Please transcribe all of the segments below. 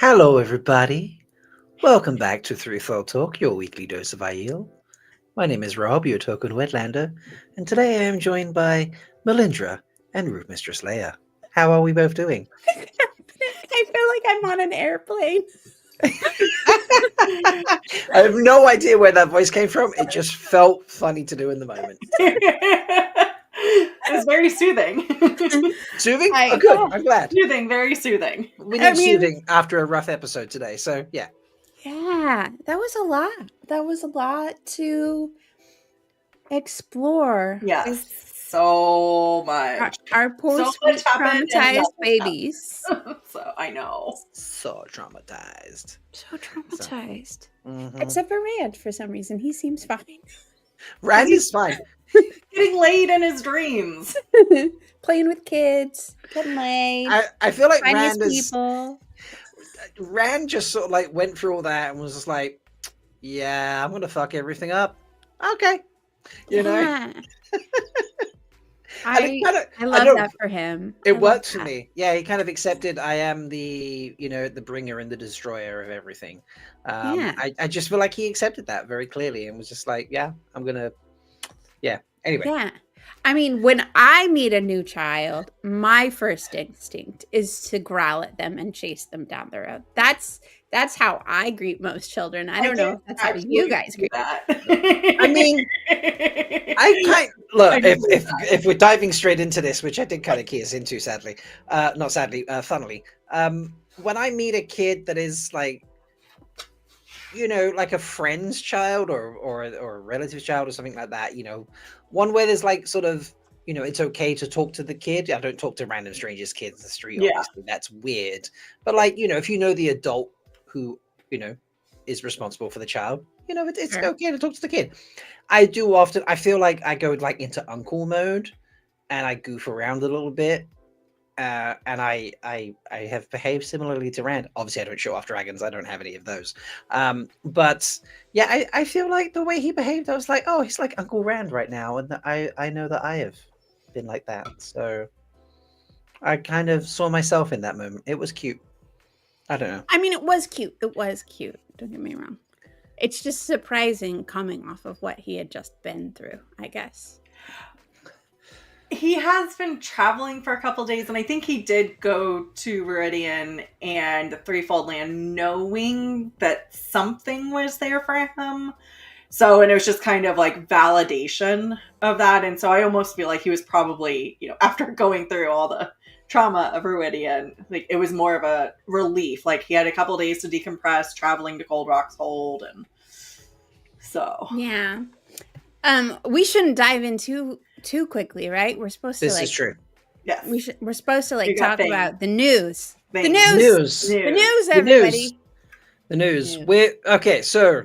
Hello, everybody. Welcome back to 3 Talk, your weekly dose of Aiel. My name is Rob, your token Wetlander, and today I am joined by Melindhra and Root Mistress Leigh-A. How are we both doing? I feel like I'm on an airplane. I have no idea where that voice came from. It just felt funny to do in the moment. It was very soothing. Soothing? Oh, good. I'm glad. Soothing, very soothing. We need soothing after a rough episode today, so yeah. Yeah, that was a lot. That was a lot to explore. Yes, so much. Our poor So sweet much happened and traumatized nothing babies. So I know. So traumatized. So traumatized. Mhm. Except for Rand, for some reason. He seems fine. Rand is fine. Getting laid in his dreams. Playing with kids, getting laid. I feel like finding Rand his is... people. Rand just sort of like went through all that and was just like, yeah, I'm gonna fuck everything up. Okay. You know? Yeah. I love that for him. It worked for me. Yeah, he kind of accepted I am the, the bringer and the destroyer of everything. Yeah. I just feel like he accepted that very clearly and was just like, yeah, I'm gonna, yeah. Anyway. Yeah. I mean, when I meet a new child, my first instinct is to growl at them and chase them down the road. That's how I greet most children. I don't know if that's how you guys greet that. I mean, if we're diving straight into this, which I did kind of key us into, sadly, not sadly, funnily, when I meet a kid that is like, like a friend's child or a relative's child or something like that, one where there's like sort of, it's okay to talk to the kid. I don't talk to random strangers' kids in the street. Yeah. Obviously, that's weird. But like, if you know the adult who, is responsible for the child, it's Sure. okay to talk to the kid. I do often. I feel like I go like into uncle mode, and I goof around a little bit. And I have behaved similarly to Rand. Obviously, I don't show off dragons. I don't have any of those. But yeah, I feel like the way he behaved, I was like, oh, he's like Uncle Rand right now, and I know that I have been like that. So I kind of saw myself in that moment. It was cute. I don't know. I mean, it was cute. It was cute. Don't get me wrong. It's just surprising coming off of what he had just been through, I guess. He has been traveling for a couple days, and I think he did go to Rhuidean and the Threefold Land knowing that something was there for him. So, and it was just kind of like validation of that. And so I almost feel like he was probably, after going through all the trauma of Rhuidean, like it was more of a relief. Like he had a couple days to decompress, traveling to Cold Rock's Hold, and so yeah. We shouldn't dive in too quickly, right? We're supposed to. This is true. Yes, we're supposed to talk about the news. Things. The news, everybody. The news. We're okay. So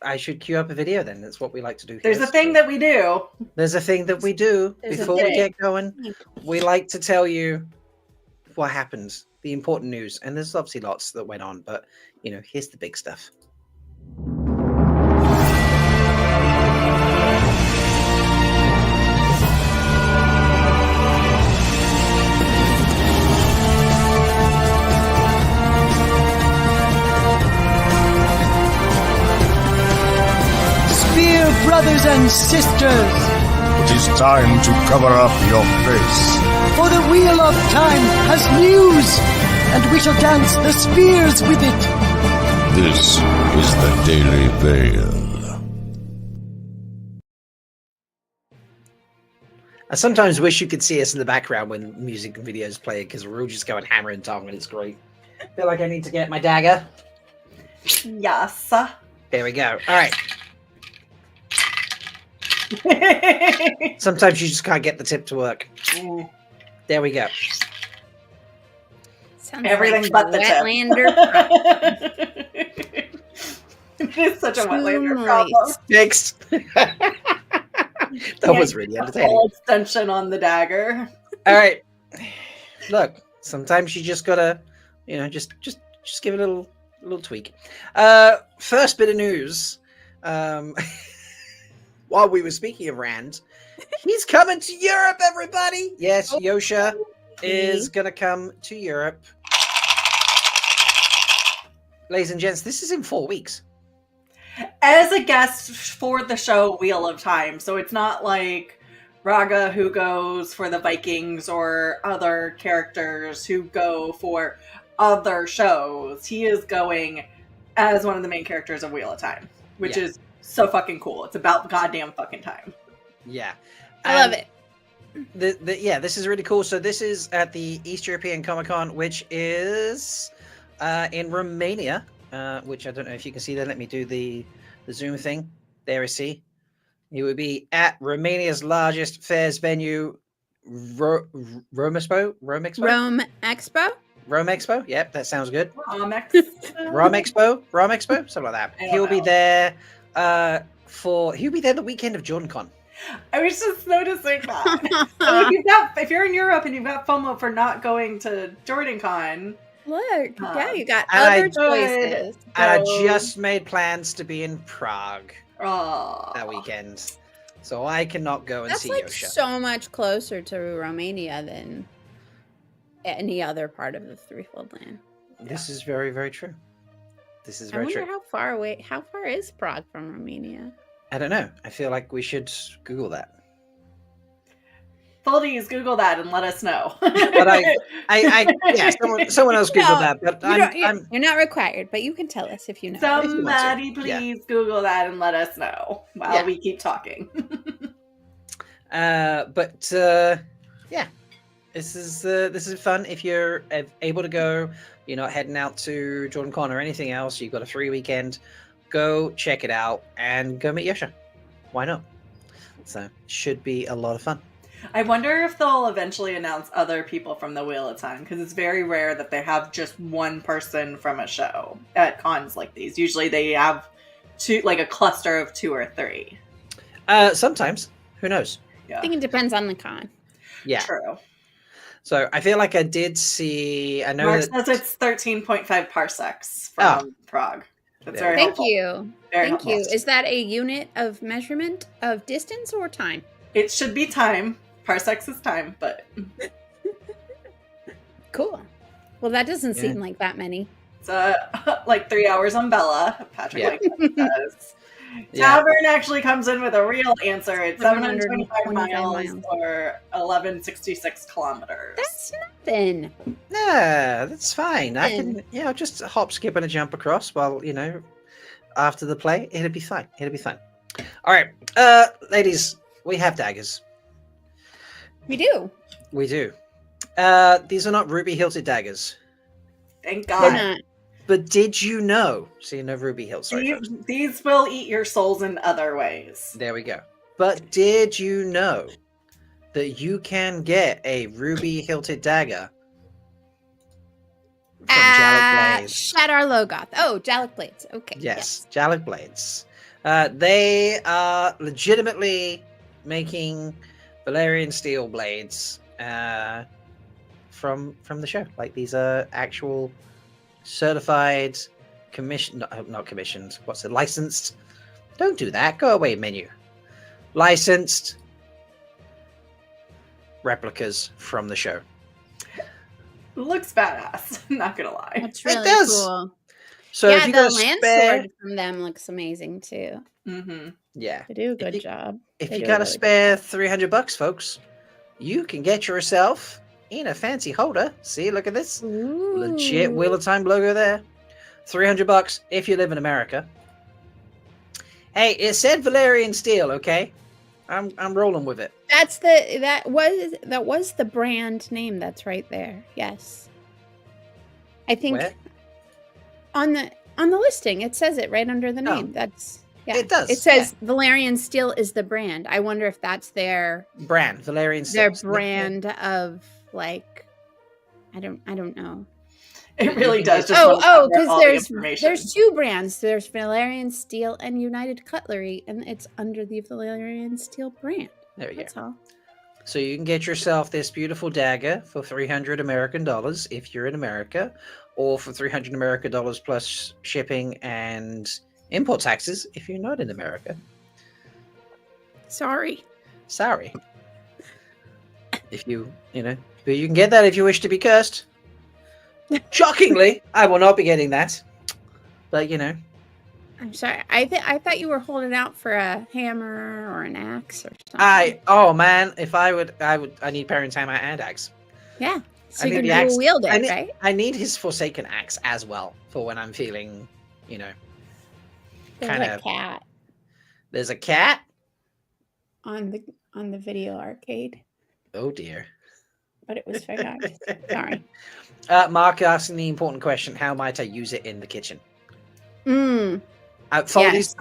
I should queue up a video then. That's what we like to do. There's a thing that we do. There's a thing that we do before we get going. We like to tell you what happened, the important news, and there's obviously lots that went on, but here's the big stuff. Brothers and sisters, it is time to cover up your face. For the wheel of time has news, and we shall dance the spears with it. This is the Daily Veil. I sometimes wish you could see us in the background when music and videos play, because we're all just going hammer and tongue, and it's great. I feel like I need to get my dagger. Yes. There we go. All right. Sometimes you just can't get the tip to work. There we go. Sounds everything like but the Wetlander. It is such a Wetlander problem. Fixed. That was really entertaining. Full extension on the dagger. All right. Look, sometimes you just gotta, just give it a little tweak. First bit of news. While we were speaking of Rand, he's coming to Europe, everybody. Yes, Yosha is going to come to Europe. ladies and gents, this is in 4 weeks. As a guest for the show Wheel of Time. So it's not like Raga who goes for the Vikings or other characters who go for other shows. He is going as one of the main characters of Wheel of Time, which is so fucking cool. It's about goddamn fucking time. Yeah. I love it. This is really cool. So this is at the East European Comic-Con, which is in Romania, which I don't know if you can see there. Let me do the Zoom thing. There we see. It would be at Romania's largest fairs venue, Rome Expo? Rome Expo? Rome Expo? Yep, that sounds good. Rome Expo? Something like that. He'll be there he'll be there the weekend of JordanCon. I was just noticing that. So if you're in Europe and you've got FOMO for not going to JordanCon, look, you got other choices. And I just made plans to be in Prague that weekend, so I cannot go and see That's Yosha. So much closer to Romania than any other part of the Threefold Land. This is very, very true. This is very true. I wonder how far is Prague from Romania? I don't know. I feel like we should Google that. Foldies, Google that and let us know. But someone else Google that. But you're not required, but you can tell us if you know. Somebody please Google that and let us know while we keep talking. This is fun. If you're able to go, you're not heading out to JordanCon or anything else, you've got a free weekend, go check it out and go meet Yosha. Why not? So should be a lot of fun. I wonder if they'll eventually announce other people from the Wheel of Time, because it's very rare that they have just one person from a show at cons like these. Usually they have a cluster of 2 or 3. Sometimes. Who knows? Yeah. I think it depends on the con. Yeah. True. So I feel like I did see. I know Mark says it's 13.5 parsecs from Prague. That's very Thank helpful. you. Very Thank helpful. you. Is that a unit of measurement of distance or time? It should be time. Parsecs is time, but cool. Well, that doesn't seem like that many. it's like 3 hours on Bella. Patrick says. Tavern actually comes in with a real answer. It's 725 miles or 1166 kilometers. That's nothing. Yeah, that's fine. I can, just hop, skip, and a jump across while, after the play. It'll be fine. All right, ladies, we have daggers. We do. We do. These are not ruby-hilted daggers. Thank God. They're not. But did you know? See, no ruby hilt. These will eat your souls in other ways. There we go. But did you know that you can get a ruby hilted dagger from Jalek Blades? Shadar Logoth. Oh, Jalek Blades. Okay. Yes, Jalek Blades. They are legitimately making Valyrian steel blades from the show. Like, these are actual certified, not commissioned. What's it? Licensed? Don't do that. Go away, menu. Licensed replicas from the show. Looks badass. Not gonna lie. That's really cool. So if you the got land spare, sword from them looks amazing too. Mm-hmm. Yeah, They do a good job. If you got a spare $300, folks, you can get yourself in a fancy holder. See, look at this. Ooh. Legit Wheel of Time logo there. $300 if you live in America. Hey, it said Valyrian steel, okay? I'm rolling with it. That was the brand name that's right there. Yes. I think Where? on the listing it says it right under the name. That's It does. It says Valyrian steel is the brand. I wonder if that's their brand, Valyrian steel. Their brand of like I don't know. It really does. Because there's 2 brands. There's Valyrian Steel and United Cutlery, and it's under the Valyrian Steel brand. There we go. That's all. So you can get yourself this beautiful dagger for $300 American if you're in America, or for $300 American plus shipping and import taxes if you're not in America. Sorry. If you but you can get that if you wish to be cursed. Shockingly, I will not be getting that. But you know, I'm sorry. I thought you were holding out for a hammer or an axe or something. oh man, if I need Perrin's hammer and axe. Yeah. So I you need can the axe. dual wield I it, need, right? I need his Forsaken axe as well for when I'm feeling, you know, There's kind a of. cat There's a cat. on the video arcade, Oh dear. but it was for dogs. Sorry. Mark asking the important question: how might I use it in the kitchen? Mm. Foldies,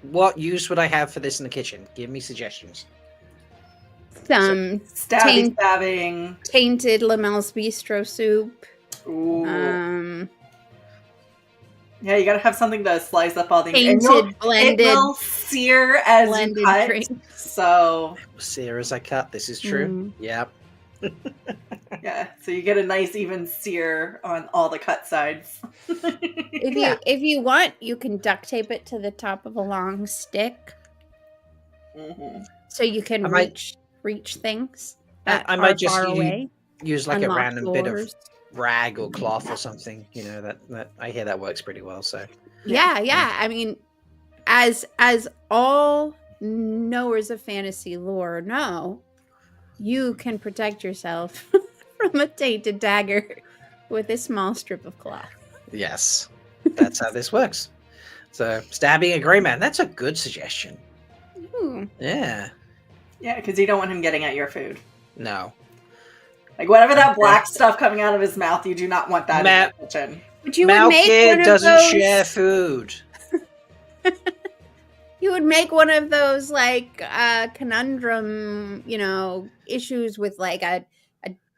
what use would I have for this in the kitchen? Give me suggestions. Some Stabbing. tainted Lamelle's Bistro soup. Ooh. Yeah, you gotta have something to slice up all the Tainted, blended. It will sear as you cut. drinks. So Sear as I cut. This is true. Yep. yeah, so you get a nice even sear on all the cut sides. If you want, you can duct tape it to the top of a long stick, so you can reach things that I might just far away. Use like Unlock a random bit of doors. rag or cloth or something. You know that I hear that works pretty well. So Yeah. I mean, as all knowers of fantasy lore know, you can protect yourself from a tainted dagger with a small strip of cloth. yes, that's how this works. So stabbing a grey man. That's a good suggestion. Ooh. Yeah. Yeah, because you don't want him getting at your food. No. Like whatever that black stuff coming out of his mouth, you do not want that in the kitchen. But you would make Malkier one of doesn't those... share food. You would make one of those like conundrum, issues with like a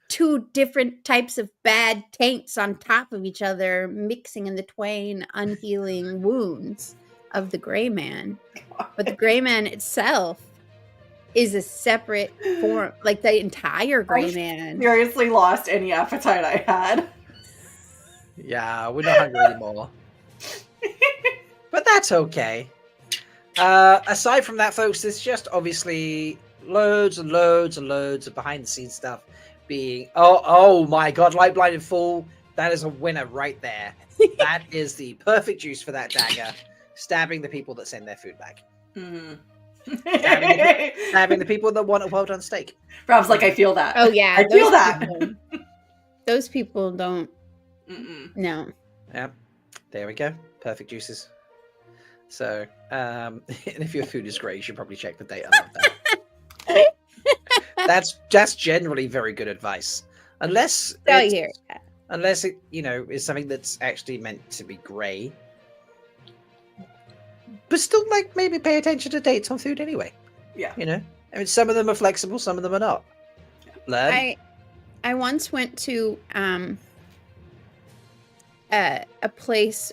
two different types of bad taints on top of each other, mixing in the twain unhealing wounds of the gray man. But the gray man itself is a separate form, like the entire gray man. Seriously lost any appetite I had. Yeah, we're not hungry anymore. But that's okay. Aside from that, folks, there's just obviously loads and loads and loads of behind the scenes stuff being oh my god, Light Blinded Fool, that is a winner right there. That is the perfect juice for that dagger, stabbing the people that send their food back. Stabbing the people that want a well done steak. Rob's like, I feel that. Oh yeah, I feel that. Those people don't. No. Yep. There we go. Perfect juices. So, and if your food is great, you should probably check the date. I love that. That's generally very good advice, unless it, is something that's actually meant to be grey. But still, like, maybe pay attention to dates on food anyway. Yeah. I mean, some of them are flexible, some of them are not. Learn. I once went to a place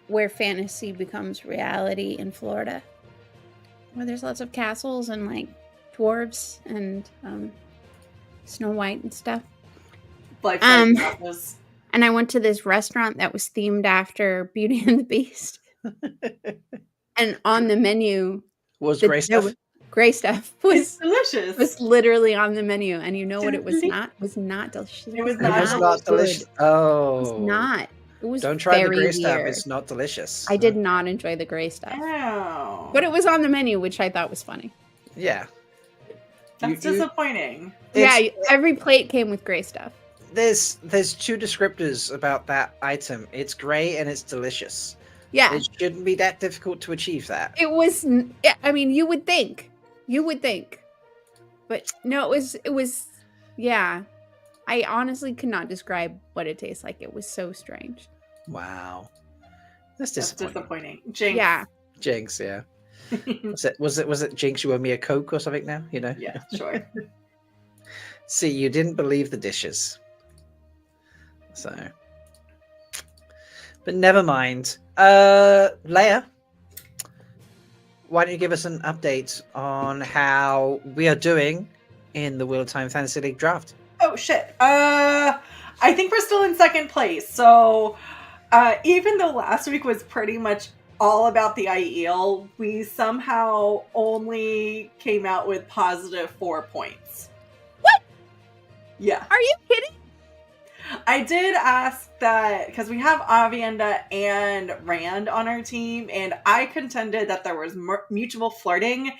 where fantasy becomes reality in Florida, where there's lots of castles and like dwarves and Snow White and stuff. And I went to this restaurant that was themed after Beauty and the Beast. And on the menu was gray stuff. Gray stuff was delicious. Was literally on the menu, and you know what it was not? It was not delicious. It was not delicious. Oh, it was not. It was don't try the gray weird. stuff. It's not delicious. I did not enjoy the gray stuff. Oh. But it was on the menu, which I thought was funny. Yeah. That's disappointing. Yeah, every plate came with gray stuff. There's two descriptors about that item. It's gray and it's delicious. Yeah. It shouldn't be that difficult to achieve that. It was, I mean, you would think. But no, it was, yeah. I honestly could not describe what it tastes like. It was so strange. Wow. That's disappointing. Jinx. Yeah. Jinx, yeah. Was it Jinx, you owe me a Coke or something now? Yeah, sure. See, you didn't believe the dishes. So. But never mind. Leigh-A, why don't you give us an update on how we are doing in the Wheel of Time Fantasy League draft? Oh, shit. I think we're still in second place. So, even though last week was pretty much all about the Aiel, we somehow only came out with positive 4 points. What? Yeah. Are you kidding? I did ask that because we have Avienda and Rand on our team, and I contended that there was mutual flirting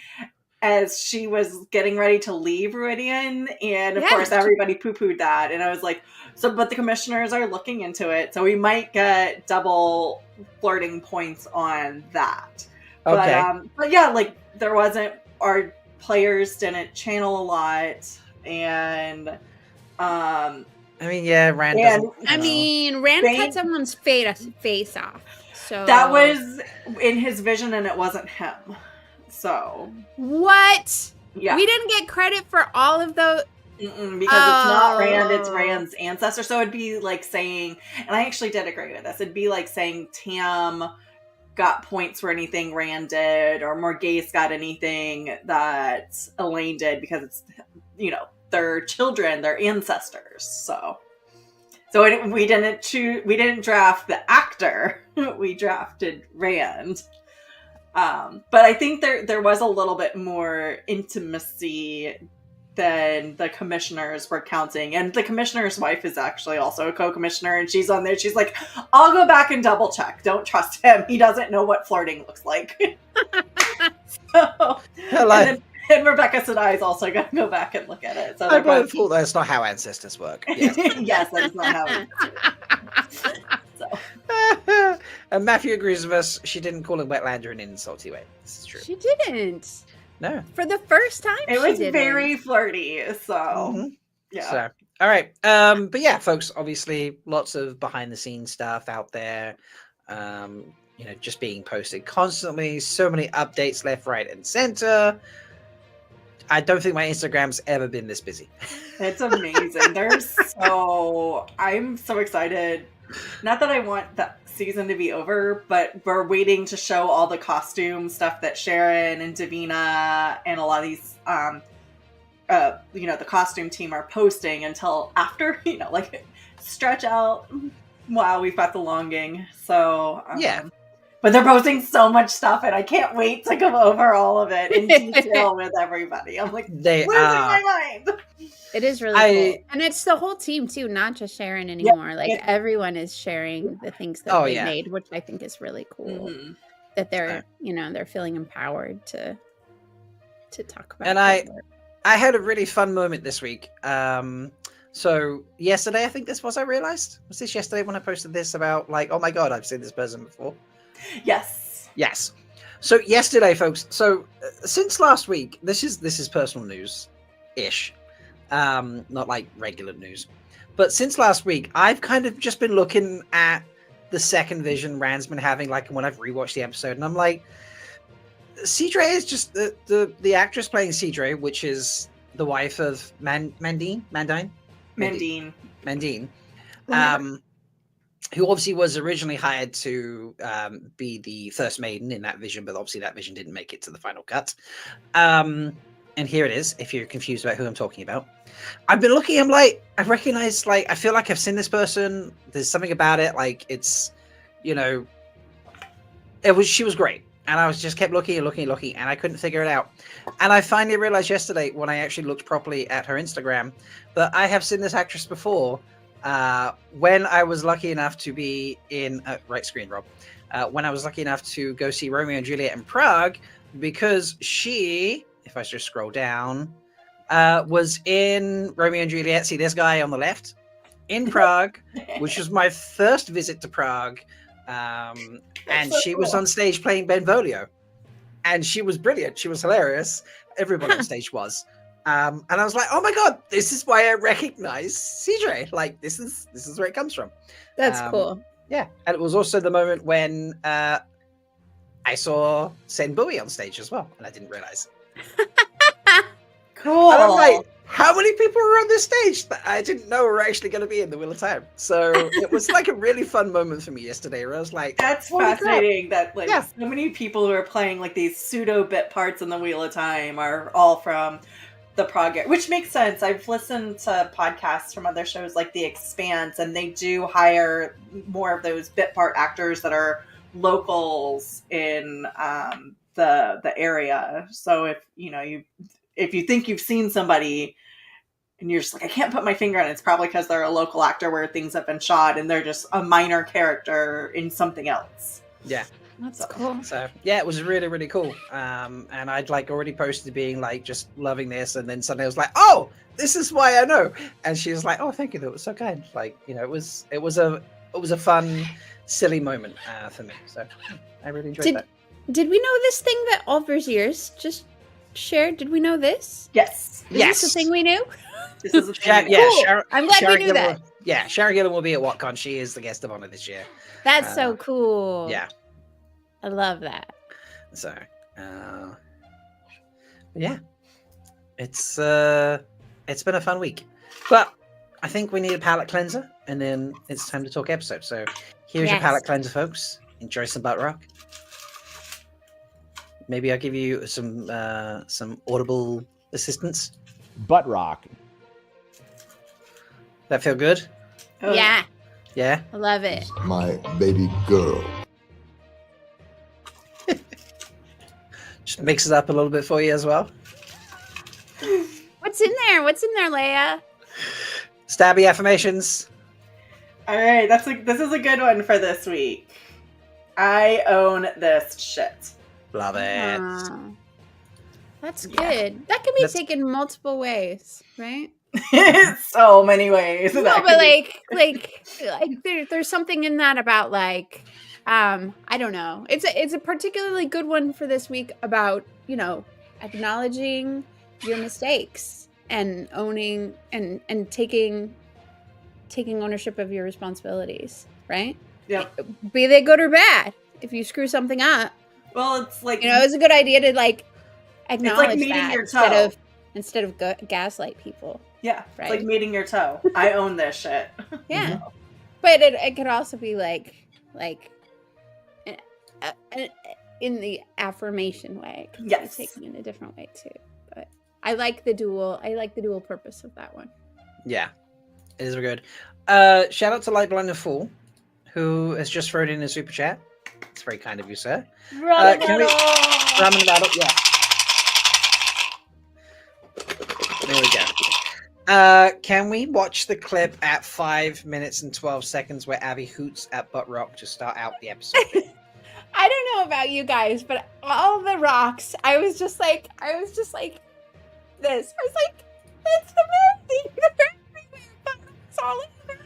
as she was getting ready to leave Rhuidean, and of course everybody poo-pooed that, and I was like, so but the commissioners are looking into it, so we might get double flirting points on that. Okay. But yeah, like there wasn't, our players didn't channel a lot, and I mean, yeah, Rand doesn't. I mean, Rand cut someone's face off. So that was in his vision, and it wasn't him. So what? Yeah, we didn't get credit for all of those because it's not Rand; it's Rand's ancestor. So it'd be like saying, and I actually did agree with this. It'd be like saying Tam got points for anything Rand did, or Morghese got anything that Elaine did, because it's, you know, their children, their ancestors. So we didn't draft the actor. We drafted Rand. But I think there was a little bit more intimacy than the commissioners were counting. And the commissioner's wife is actually also a co-commissioner, and she's on there. She's like, I'll go back and double check. Don't trust him. He doesn't know what flirting looks like. And Rebecca Sadai is also going to go back and look at it. So I both thought that's not how ancestors work. Yes, yes, that's not how ancestors work. So. And Matthew agrees with us. She didn't call him Wetlander in an insulty way. This is true. She didn't. No. For the first time, it was very flirty. So, yeah. So, all right. But yeah, folks, obviously lots of behind the scenes stuff out there. You know, just being posted constantly. So many updates left, right, and center. I don't think my Instagram's ever been this busy. It's amazing. I'm so excited. Not that I want the season to be over, but we're waiting to show all the costume stuff that Sharon and Davina and a lot of these, you know, the costume team are posting until after, you know, like stretch out. Wow, we've got the longing. So, yeah. But they're posting so much stuff, and I can't wait to go over all of it in detail with everybody. I'm like, losing my mind. It is really cool. And it's the whole team, too, not just Sharon anymore. Everyone is sharing the things that they made, which I think is really cool. Mm-hmm. That they're, you know, they're feeling empowered to talk about. And I had a really fun moment this week. So yesterday, I think this was, I realized. Was this yesterday when I posted this about, like, oh my God, I've seen this person before? Yes. So yesterday, folks. So since last week, this is personal news ish, not like regular news. But since last week, I've kind of just been looking at the second vision Rand's been having, like when I've rewatched the episode, and I'm like, Cedre is just the actress playing Cedre, which is the wife of Mandine. Who obviously was originally hired to be the first maiden in that vision, but obviously that vision didn't make it to the final cut. And here it is, if you're confused about who I'm talking about. I've been looking, I'm like, I recognize, like, I feel like I've seen this person. There's something about it, like, it's, you know, she was great. And I was just kept looking, and I couldn't figure it out. And I finally realized yesterday, when I actually looked properly at her Instagram, that I have seen this actress before. When I was lucky enough to be in right screen, Rob, when I was lucky enough to go see Romeo and Juliet in Prague, because she, if I just scroll down, was in Romeo and Juliet. See this guy on the left in Prague, which was my first visit to Prague. And she was on stage playing Benvolio, and she was brilliant. She was hilarious. Everybody on stage was. And I was like, oh my God, this is why I recognize Cedre. Like, this is where it comes from. That's cool. Yeah. And it was also the moment when I saw Sen Bowie on stage as well, and I didn't realize. Cool. And I'm like, how many people were on this stage that I didn't know were actually going to be in the Wheel of Time? So it was like a really fun moment for me yesterday, where I was like, that's fascinating that so many people who are playing like these pseudo bit parts in the Wheel of Time are all from the Prague, which makes sense. I've listened to podcasts from other shows like The Expanse, and they do hire more of those bit part actors that are locals in the area. So if you think you've seen somebody, and you're just like, I can't put my finger on it. It's probably because they're a local actor where things have been shot and they're just a minor character in something else. Yeah. That's cool. So yeah, it was really, really cool. And I'd like already posted being like just loving this, and then suddenly I was like, oh, this is why I know. And she was like, oh, thank you, that was so kind. Like, you know, it was a fun, silly moment for me. So I really enjoyed that. Did we know this thing that Oliver's ears just shared? Did we know this? Yes. Is this the thing we knew? This is a thing. Yeah, Cool. I'm glad we knew that. Sharon Gillan will be at WhatCon. She is the guest of honor this year. That's so cool. Yeah. I love that. So, yeah, it's been a fun week, but I think we need a palate cleanser, and then it's time to talk episode. So, here's your palate cleanser, folks. Enjoy some butt rock. Maybe I'll give you some audible assistance. Butt rock. That feel good? Oh. Yeah, Yeah. I love it. My baby girl. Just mix it up a little bit for you as well. What's in there? What's in there, Leigh-A? Stabby affirmations. All right, this is a good one for this week. I own this shit. Love it. That's good. That can be taken multiple ways, right? So many ways. No, but there's something in that about like, I don't know. It's a particularly good one for this week about, you know, acknowledging your mistakes and owning and taking ownership of your responsibilities, right? Yep. Be they good or bad. If you screw something up, Well, it's like, you know, it's a good idea to like acknowledge meeting that your toe. instead of gaslight people. yeah, Right. it's like meeting your toe. I own this shit. Yeah, but it could also be like in the affirmation way. It could be Yes. taken in a different way too. But I like the dual purpose of that one. Yeah, it is good. Shout out to Leigh-A Fool, who has just thrown in a super chat. It's very kind of you, sir. Can we ramen battle? Yeah. There we go. Can we watch the clip at 5 minutes and 12 seconds where Abby hoots at Butt Rock to start out the episode? I don't know about you guys, but all the rocks, I was just like this. I was like, it's amazing. It's all over.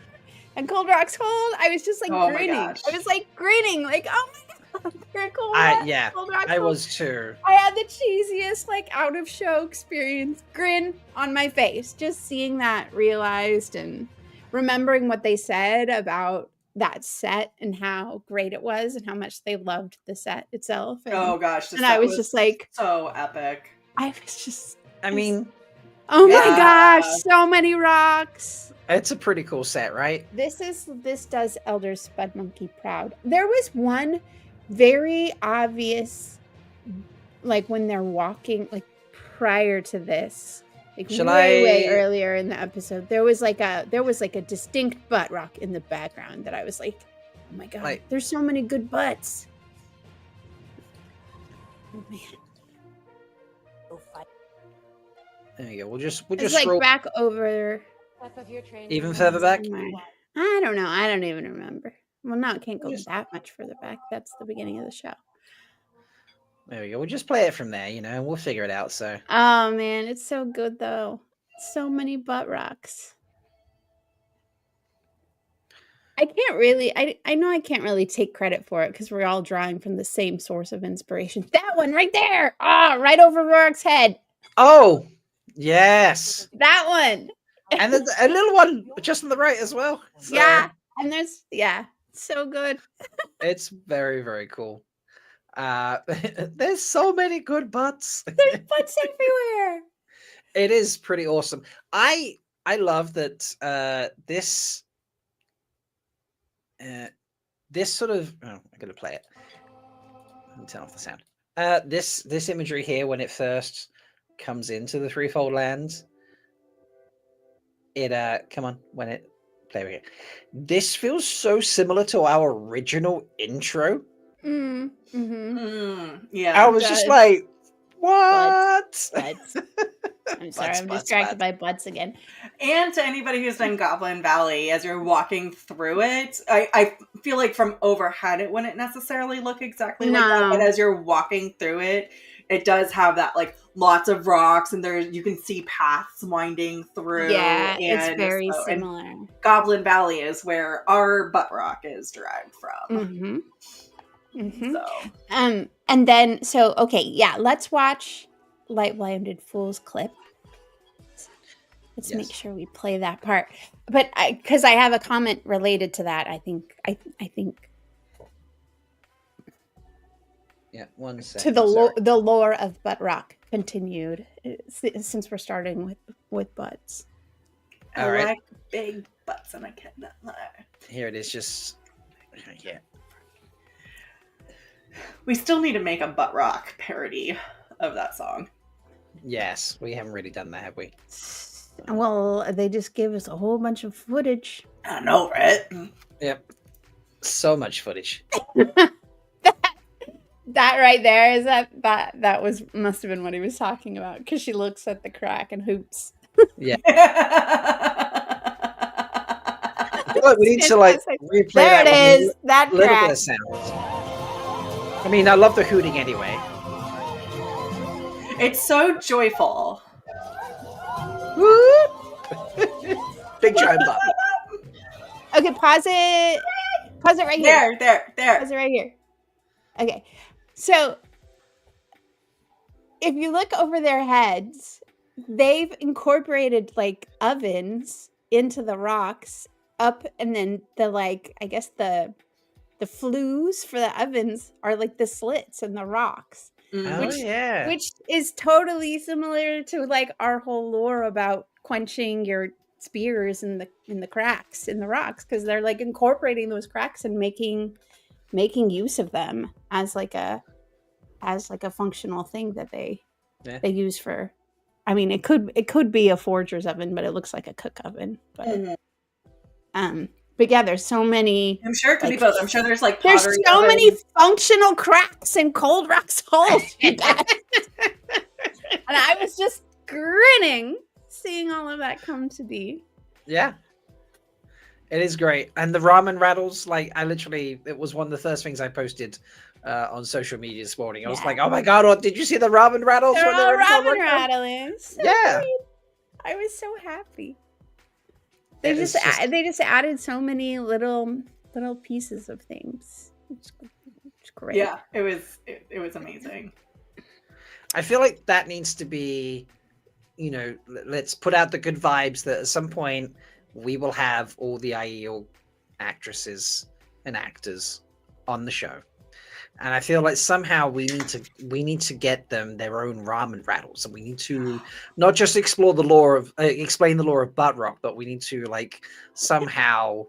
And Cold Rock's Cold, I was just like grinning. I was like grinning, like, oh my god, you're cool. Yeah, I was too. I had the cheesiest, like, out of show experience grin on my face, just seeing that realized and remembering what they said about that set and how great it was and how much they loved the set itself. And, Oh gosh, and I was just like, so epic. I was just, I mean, oh my Yeah. gosh, so many rocks. it's a pretty cool set, right? This does Elder Spud Monkey proud. There was one very obvious, like when they're walking, like prior to this, like way earlier in the episode, there was like a distinct butt rock in the background that I was like, oh my god, Like- there's so many good butts. Oh man. There you go. We'll just It's like scroll back over. even further back. somewhere. I don't know. I don't even remember. Well, no, it can't go that much further back. That's the beginning of the show. There we go. We'll just play it from there, you know, and we'll figure it out. So Oh man, it's so good though. So many butt rocks. I can't really. I know I can't really take credit for it because we're all drawing from the same source of inspiration. That one right there. Ah, right over Rourke's head. oh yes, That one. and there's a little one just on the right as well. So Yeah. And there's so good. it's very, very cool. There's so many good butts. There's butts everywhere. It is pretty awesome. I love that this sort of I'm gonna play it. Let me turn off the sound. This imagery here when it first comes into the Threefold Lands. It come on when it play here. This feels so similar to our original intro. Yeah. I was just like, what? Butts. I'm sorry, Butts, I'm butts, distracted butts. by butts again. And to anybody who's done Goblin Valley, as you're walking through it, I feel like from overhead it wouldn't necessarily look exactly like that, but No. as you're walking through it, it does have that like lots of rocks, and there's you can see paths winding through. Yeah, it's and very so- and similar. Goblin Valley is where our butt rock is derived from. Mm-hmm. Mm-hmm. So And then okay, yeah, let's watch Light Blinded Fool's clip. Let's Yes. make sure we play that part. But because I have a comment related to that, I think Yeah, 1 to second. the lore of Butt Rock continued since we're starting with butts. I All right. like big butts, and I cannot lie. Here it is. Just yeah. We still need to make a butt rock parody of that song. Yes, we haven't really done that, have we? Well, they just gave us a whole bunch of footage. I know, right? Yep. So much footage. That right there is that must have been what he was talking about, because she looks at the crack and hoops. Yeah. I feel like we need to like replay There that it with is. That a little crack. bit of sound. I mean, I love the hooting anyway. It's so joyful. Big giant butt. Okay, pause it. Pause it right here. There. Pause it right here. Okay, so if you look over their heads, they've incorporated like ovens into the rocks up, and then the like I guess the flues for the ovens are like the slits in the rocks. Oh yeah. Which is totally similar to like our whole lore about quenching your spears in the cracks in the rocks, because they're like incorporating those cracks and making use of them as like a functional thing that they use for. I mean, it could be a forger's oven, but it looks like a cook oven. But but yeah, there's so many. I'm sure it could like, be both. I'm sure there's like there's pottery so ovens. many functional cracks in Cold Rock's holes. You guys. And I was just grinning seeing all of that come to be. Yeah. It is great. And the ramen rattles, like it was one of the first things I posted on social media this morning. I was like, oh my god, did you see the ramen rattles? They're when they all were in Cold ramen Rock? rattling. So Yeah. great. I was so happy. They It just is just- they just added so many little pieces of things. It's great. Yeah, it was amazing. I feel like that needs to be, let's put out the good vibes that at some point we will have all the Aiel actresses and actors on the show. And I feel like somehow we need to get them their own ramen rattles, and we need to not just explain the lore of Butt Rock, but we need to like somehow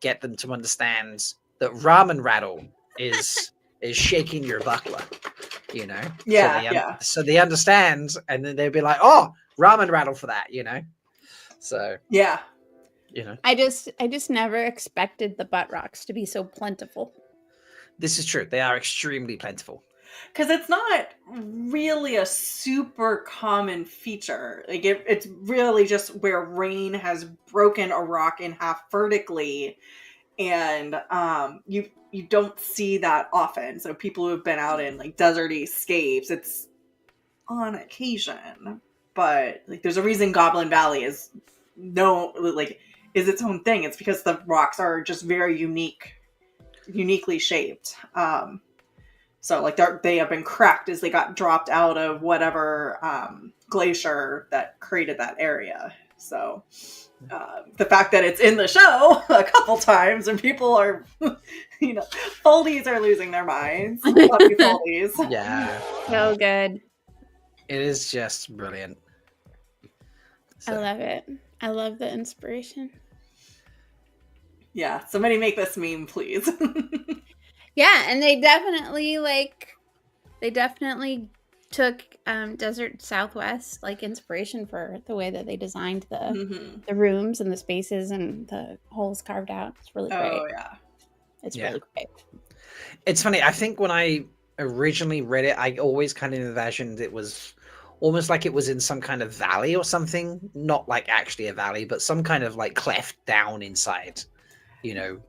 get them to understand that ramen rattle is shaking your buckler, Yeah, so they understand, and then they'll be like, oh, ramen rattle for that, so yeah. I just never expected the butt rocks to be so plentiful. This is true. They are extremely plentiful. Because it's not really a super common feature. Like it's really just where rain has broken a rock in half vertically, and you don't see that often. So people who have been out in like deserty scapes, it's on occasion. But like there's a reason Goblin Valley is its own thing. It's because the rocks are just very uniquely shaped. So like they have been cracked as they got dropped out of whatever glacier that created that area. So the fact that it's in the show a couple times and people are, foldies are losing their minds. Love you, foldies. Yeah, So good. it is just brilliant. I love it. I love the inspiration. Yeah, somebody make this meme, please. Yeah, and they definitely took Desert Southwest like inspiration for the way that they designed the rooms and the spaces and the holes carved out. It's really great. Oh yeah, It's really great. It's funny. I think when I originally read it, I always kind of imagined it was almost like it was in some kind of valley or something. Not like actually a valley, but some kind of like cleft down inside. You know,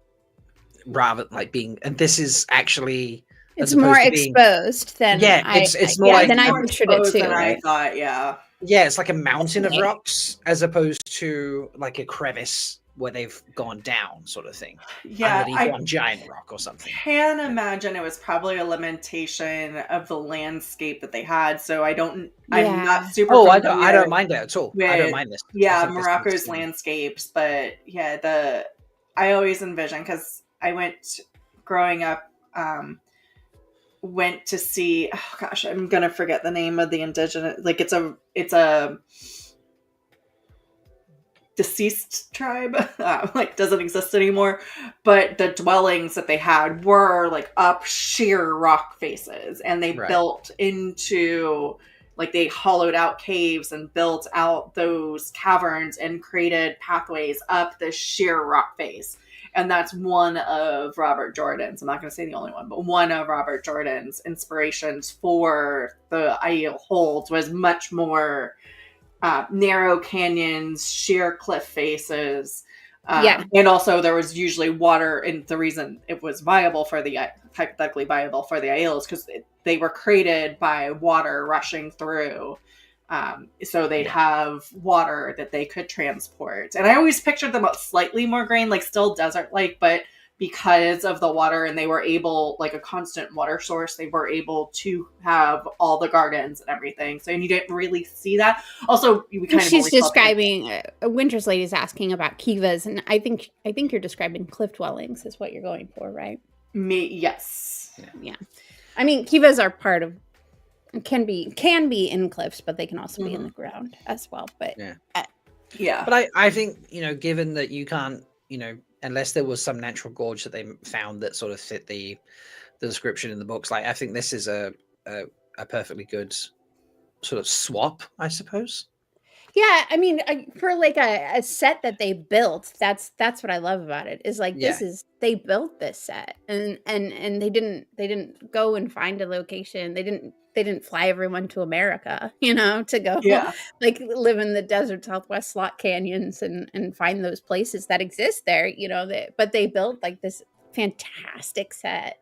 rather like being. And this is actually. It's more exposed than it's more like than I pictured it too. Than right? I thought, yeah. Yeah, it's like a mountain of rocks as opposed to like a crevice where they've gone down, sort of thing. Yeah, underneath one giant rock or something. Can imagine it was probably a limitation of the landscape that they had. So I'm not super. Oh, I don't mind it at all. I don't mind this. Yeah, Morocco's landscapes, but yeah, I always envision because I went growing up. Went to see, oh gosh, I'm gonna forget the name of the indigenous, like it's a deceased tribe, like doesn't exist anymore, but the dwellings that they had were like up sheer rock faces, and they built into, like they hollowed out caves and built out those caverns and created pathways up this sheer rock face. And that's one of Robert Jordan's, I'm not going to say the only one, but one of Robert Jordan's inspirations for the Aiel holds was much more narrow canyons, sheer cliff faces. And also there was usually water, and the reason it was hypothetically viable for the Aiel is because they were created by water rushing through. So they'd have water that they could transport. And I always pictured them up slightly more green, like still desert-like, but because of the water, and they were able, like a constant water source, they were able to have all the gardens and everything. So you didn't really see that. Also, she's describing, Winter's Lady's asking about kivas, and I think you're describing cliff dwellings is what you're going for, right? Yes. Yeah. I mean, kivas are part of, can be in cliffs, but they can also be in the ground as well. But But I think, given that you can't, unless there was some natural gorge that they found that sort of fit the description in the books, like I think this is a perfectly good sort of swap, I suppose. Yeah, I mean, for like a set that they built, that's what I love about it. Is like they built this set, and they didn't go and find a location. They didn't fly everyone to America, to go like live in the desert Southwest slot canyons and find those places that exist there, but they built like this fantastic set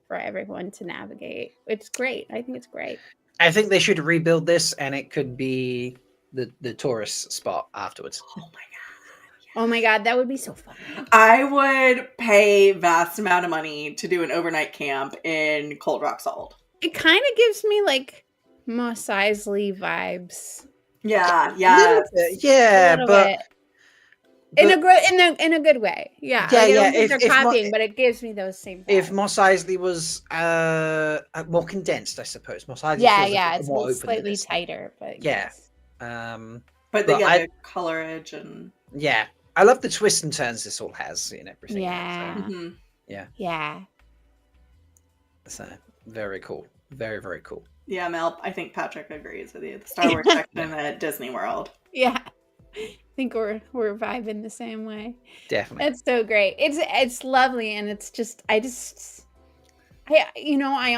for everyone to navigate. It's great. I think it's great. I think they should rebuild this, and it could be the tourist spot afterwards. Oh my god. Oh my god, that would be so fun. I would pay vast amount of money to do an overnight camp in Cold Rock Salt. It kind of gives me like Mos Eisley vibes. Yeah, but in a good way. Yeah. I don't think they're copying, but it gives me those same vibes. If Mos Eisley was more condensed, I suppose. Mos Eisley it's slightly tighter, but yes. But they get the colorage and I love the twists and turns this all has in everything. Yeah. So very cool. Very, very cool. Yeah, Mel, I think Patrick agrees with you. The Star Wars section at Disney World. Yeah. I think we're vibing the same way. Definitely. It's so great. It's lovely, and it's just I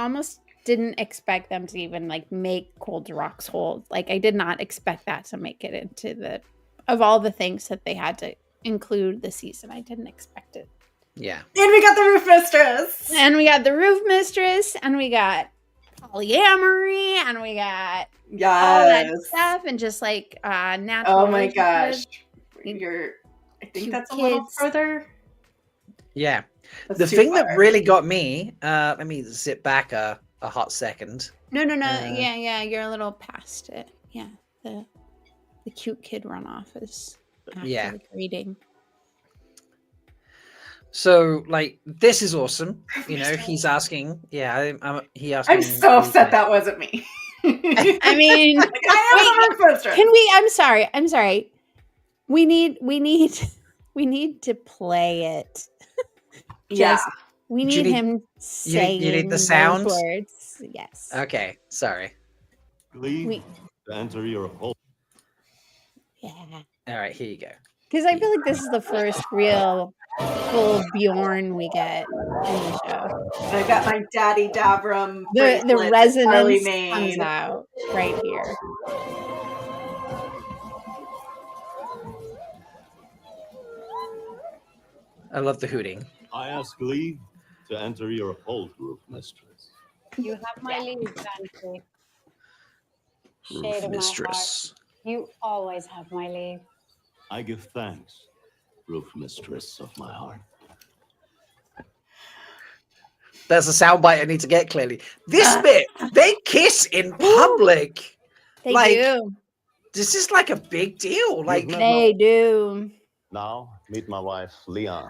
almost didn't expect them to even like make Cold Rock's hold. Like I did not expect that to make it into of all the things that they had to include this season. I didn't expect it. Yeah. And we got the Roof Mistress. And we got the Roof Mistress, and we got polyamory, and we got all that stuff, and just like natural. Oh my gosh. I think that's a little further. Yeah. The thing that really got me, let me zip back a hot second. No. Yeah. You're a little past it. Yeah. The cute kid runoff is actually reading. So, like, this is awesome. He's asking. Yeah, he asked. I'm so upset that wasn't me. I mean, can we? I'm sorry. We need to play it. We need him saying you need the sound words. Yes. Okay. Sorry. Leave to answer your apology. Yeah. All right. Here you go. Because I feel like this is the first real full Bjorn we get in the show. I've got my Daddy Davram The bracelet that Charlie resonance comes made. out right here. I love the hooting. I ask leave to enter your hold, Roof Mistress. You have my leave, Fancy. Roof Shade of my heart. Mistress. You always have my leave. I give thanks, Roof Mistress of my heart. There's a soundbite I need to get clearly. This bit, they kiss in public. They Like, do. This is like a big deal. Like, met They do. Now, meet my wife, Leigh-A.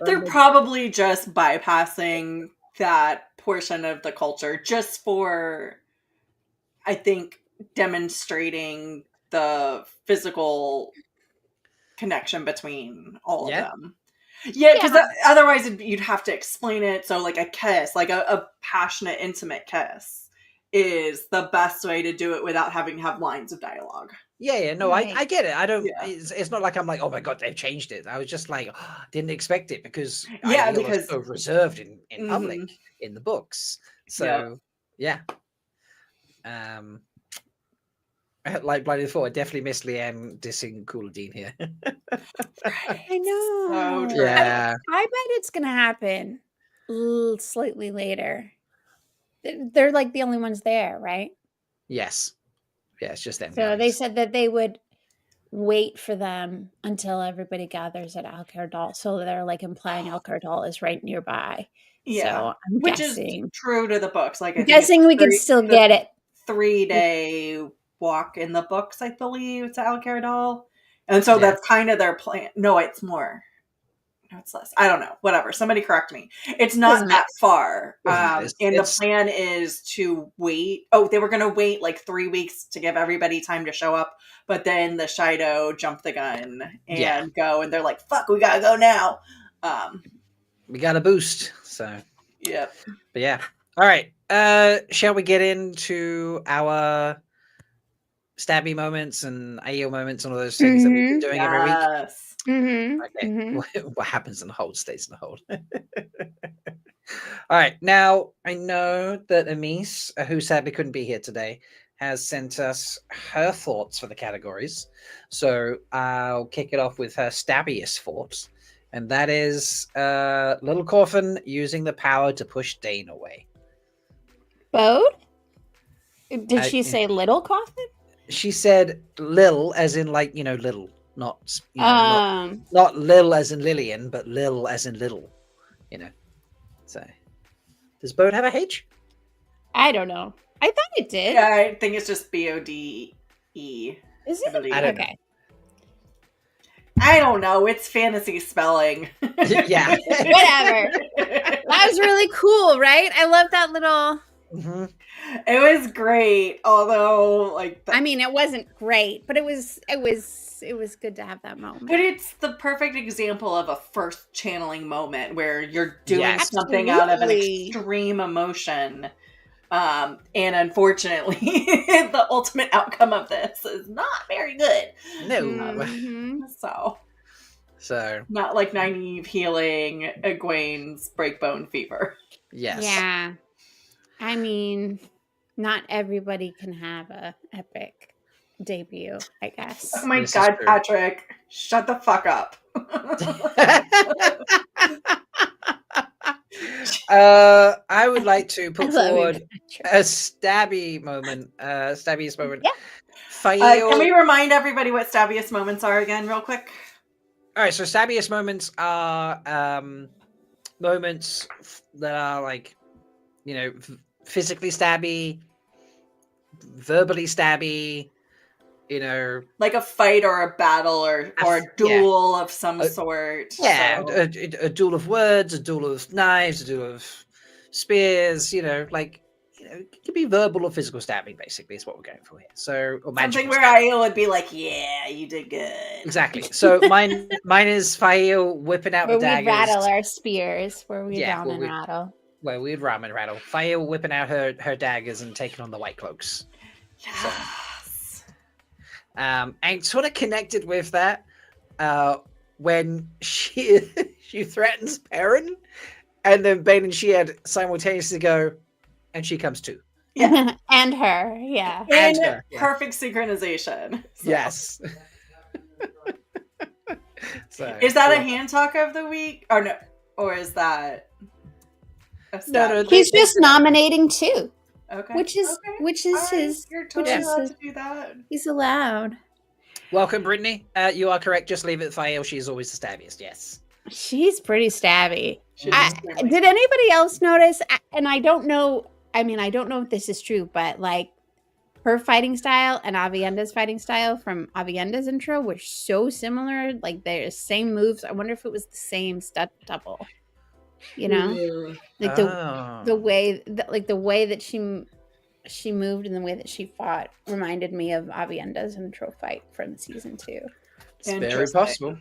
They're probably just bypassing that portion of the culture just for, I think, demonstrating the physical connection between all of them. Yeah, because otherwise you'd have to explain it. So, like a kiss, like a passionate, intimate kiss, is the best way to do it without having to have lines of dialogue. yeah, no, Right. I get it. I don't. Yeah. It's not like I'm like, oh my god, they've changed it. I was just like, didn't expect it because Yeah, Aiel because- was so reserved in public Mhm. in the books. So yeah. Like Blinded Before, I definitely miss Leanne dissing Cooladine here. I know. So true. Yeah. I bet it's gonna happen slightly later. They're like the only ones there, right? Yes. Yeah, it's just them. So they guys. said that they would wait for them until everybody gathers at Alcardal. So they're like implying Alcardal is right nearby. Yeah. So I'm Which guessing. is true to the books. Like, I I'm think it's guessing we can the still get it. 3-day walk in the books, I believe, to Alcardal. And so Yeah. that's kind of their plan. No, it's more. No, it's less. I don't know. Whatever. Somebody correct me. It's not Doesn't that far. Doesn't And matter. the plan is to wait. Oh, they were going to wait like 3 weeks to give everybody time to show up. But then the Shido jumped the gun and go. And they're like, fuck, we got to go now. We got a boost. So, Yep. but yeah. All right. Shall we get into our stabby moments and Aiel moments and all those things that we've been doing every week? Yes. Mm-hmm. Okay. What happens in the hold stays in the hold. All right. Now, I know that Amis, who sadly couldn't be here today, has sent us her thoughts for the categories. So I'll kick it off with her stabbiest thoughts. And that is Little Coffin using the power to push Dane away. Bode? Did she say little coffin? She said Lil as in like, little, not, not Lil as in Lillian, but Lil as in little, So, does Bode have a H? I don't know. I thought it did. Yeah, I think it's just BODE. Is I it? believe. I don't know. Okay. I don't know. It's fantasy spelling. Yeah. Whatever. That was really cool, right? I love that little. Mm-hmm. It was great, although I mean, it wasn't great, but it was good to have that moment. but it's the perfect example of a first channeling moment where you're doing Yes. something out of an Absolutely. extreme emotion. And unfortunately, the ultimate outcome of this is not very good. No. Mhm. So, not like Nynaeve healing Egwene's breakbone fever. Yes. Yeah. I mean, not everybody can have a epic debut, I guess. Oh my This is god, true. Patrick, shut the fuck up. I would like to I put love you, forward Patrick. a stabby moment, stabbiest moment. Yeah. Fail. Can we remind everybody what stabbiest moments are again, real quick? All right, so stabbiest moments are moments that are like, physically stabby, verbally stabby, Like a fight or a battle or a duel of some sort. yeah, So- a duel of words, a duel of knives, a duel of spears, it could be verbal or physical stabbing, basically, is what we're going for here. So, or magical something where stabbing. Aiel would be like, yeah, you did good. Exactly. So mine is Fael whipping out Where the we daggers. rattle our spears, where we Yeah, round where and we- rattle. Where we'd ram and rattle. Fael whipping out her daggers and taking on the white cloaks. Yes. And sort of connected with that, when she threatens Perrin, and then Bane and she had simultaneously go, and she comes too. Yeah. And her, yeah. And In her, yeah. perfect synchronization. So. Yes. So, Is that a yeah. hand talk of the week? Or no? Or is that a No, He's just nominating two, Okay. which is All right, his. You're totally which is allowed his- to do that. He's allowed. Welcome, Brittany. You are correct. Just leave it for Aiel. She's always the stabbiest. Yes. She's pretty stabby. She's I, extremely- did anybody else notice? And I don't know. I mean, I don't know if this is true, but like her fighting style and Avienda's fighting style from Avienda's intro were so similar. Like they're the same moves. I wonder if it was the same stunt double. You know, like the way that she moved and the way that she fought reminded me of Avienda's intro fight from season 2. It's very Interesting. possible.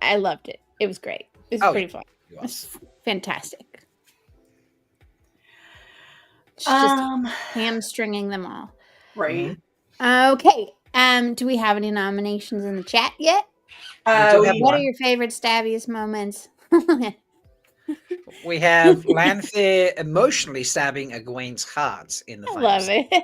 I loved it. It was great. It was pretty fun. It was. Fantastic. She's just Um, hamstringing them all. right. Okay. Do we have any nominations in the chat yet? do have What one. are your favorite stabbiest moments? We have Lanthier emotionally stabbing Egwene's heart in the I fight. love it.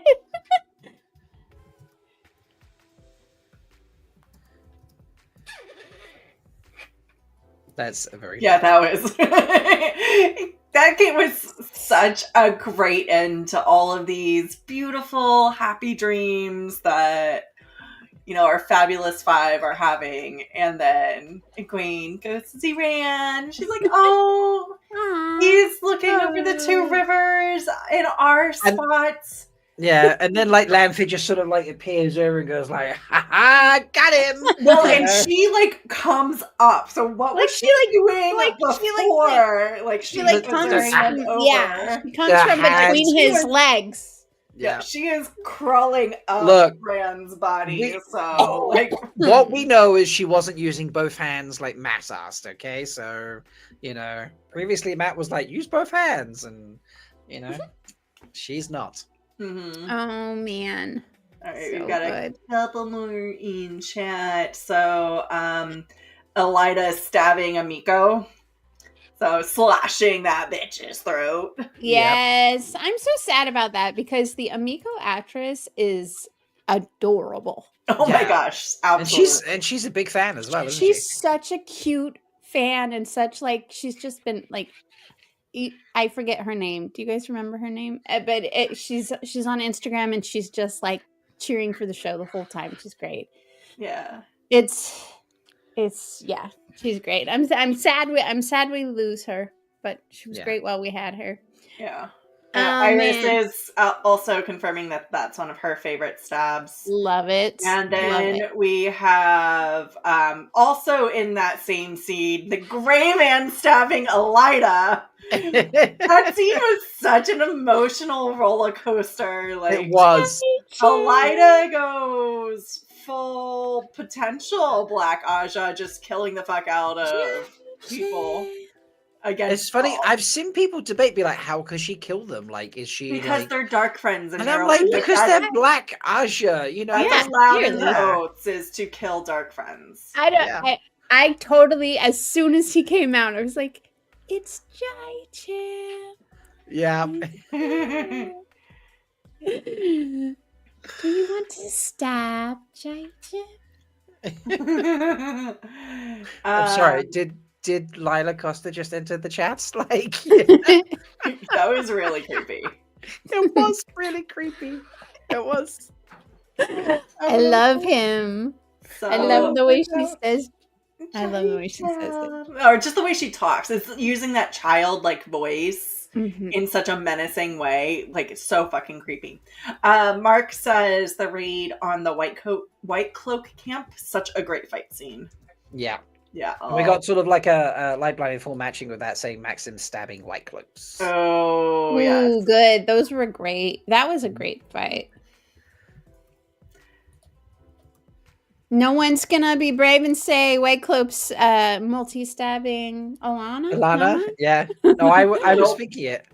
That's a very Yeah, that was that game was such a great end to all of these beautiful, happy dreams that our fabulous 5 are having, and then Egwene goes to see Rand. She's like, "Oh, Aw. he's looking over the 2 rivers in our spots." Yeah, and then like Lanthier just sort of like appears over and goes like, "Ha ha, got him!" Well, You and know? she like comes up. So what Like, was she, she like- doing like, before? she, like, was comes wearing from- it over. Yeah, she comes Yeah, from between she his was- legs. Yeah, she is crawling up Look, Rand's body. we- So like, What we know is she wasn't using both hands like Matt asked, okay? So, previously Matt was like, use both hands, and, she's not. mhm. Oh man. All right, So we've got good. a couple more in chat. So, Elida stabbing Amiko. So slashing that bitch's throat. Yes, I'm so sad about that because the Amiko actress is adorable. Oh my Yeah. gosh, And absolutely. she's a big fan as well, isn't She's such a cute fan and such like she's just been like I forget her name. Do you guys remember her name? But she's on Instagram and she's just like cheering for the show the whole time. She's great. Yeah. It's yeah, she's great. I'm sad we lose her, but she was Yeah. great while we had her. Yeah. Oh, Iris man. is also confirming that that's one of her favorite stabs. Love it. And Love then it. we have also in that same scene, the gray man stabbing Elida. she? That scene was such an emotional roller coaster. Like It was. Elida goes full potential Black Aja, just killing the fuck out of people. Against It's funny. all. I've seen people debate, be like, "How could she kill them? Like, is she because like?" they're dark friends, And they're I'm like, allowed- because that's- they're Black Aja, that's Yeah, allowed in the clearly. oaths is to kill dark friends. I don't. Yeah. I totally. As soon as he came out, I was like, "It's Jai Champ." Yeah. Do you want to stab Jai Champ? I'm sorry. Did Lila Costa just enter the chat? Like, That was really creepy. it was really creepy. It was. I love him. So, I love the way she says. I love the way she says it. or just the way she talks. It's using that childlike voice Mhm. in such a menacing way. Like, it's so fucking creepy. Mark says the raid on the White Cloak camp, such a great fight scene. Yeah. Yeah. And we got sort of like a light blinded full matching with that same Maxim stabbing White Cloaks. Oh, Ooh, yes. good. Those were great. That was a great fight. No one's gonna be brave and say White Cloak's multi-stabbing Alana. Alana? No? Yeah. No, I was Nope. thinking it.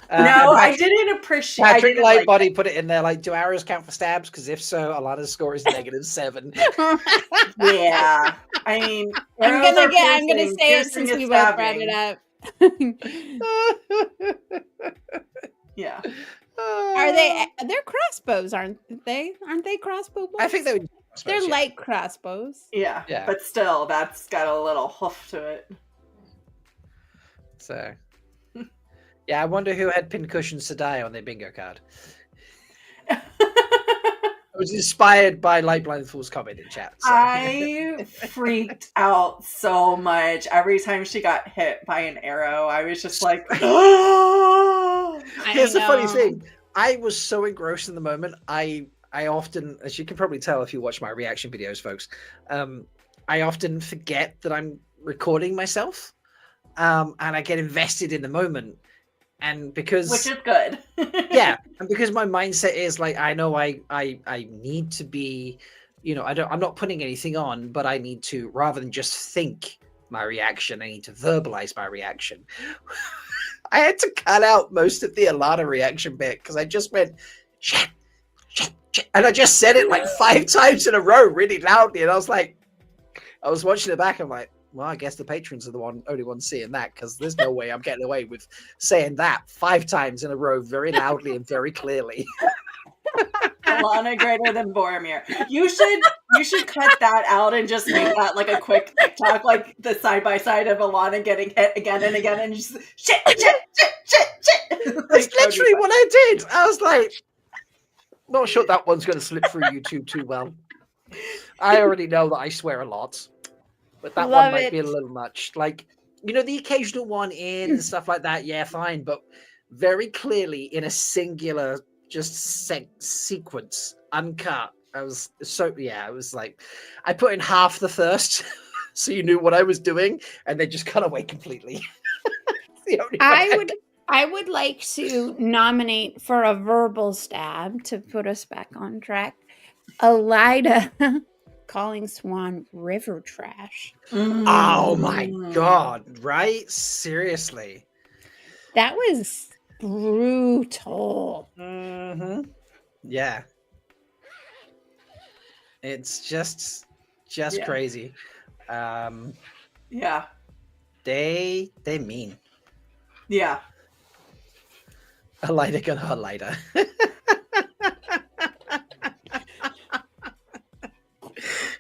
No, and I didn't appreciate. Patrick I didn't Lightbody put it in there like, do arrows count for stabs? Because if so, Alana's score is -7. Yeah, I mean, I'm arrows gonna are say piercing, it since is we both brought stabbing. it up. Yeah, Are they? They're crossbows, aren't they? Aren't they crossbow bolts? I think they would. They're light crossbows. yeah, Yeah. but still, that's got a little hoof to it. So, yeah, I wonder who had pincushions to die on their bingo card. I was inspired by Light Blind Fool's comment in chat. So. I freaked out so much every time she got hit by an arrow. I was just like, Here's the funny thing. I was so engrossed in the moment. I often, as you can probably tell if you watch my reaction videos, folks, I often forget that I'm recording myself, and I get invested in the moment. And because, which is good. yeah, and because my mindset is like, I know I need to be, I'm not putting anything on, but I need to, rather than just think my reaction, I need to verbalize my reaction. I had to cut out most of the Alana reaction bit because I just went, shit, and I just said it like 5 times in a row really loudly. And I was like, I was watching it back. I'm like, well, I guess the patrons are the only ones seeing that, because there's no way I'm getting away with saying that 5 times in a row very loudly and very clearly. Alana greater than Boromir. You should cut that out and just make that like a quick TikTok, like the side by side of Alana getting hit again and again, and just shit. That's literally what I did. I was like, not sure that one's going to slip through YouTube too well. I already know that I swear a lot, but that one might be a little much. Like, the occasional one in and stuff like that. Yeah, fine, but very clearly in a singular just sequence, uncut. I was it was like I put in half the first so you knew what I was doing, and they just cut away completely. I would like to nominate for a verbal stab to put us back on track, Elida calling Swan river trash. Oh my god, right? Seriously. That was brutal. Mm-hmm. Yeah. It's just crazy. Yeah. They mean. Yeah. Elida gonna Elida.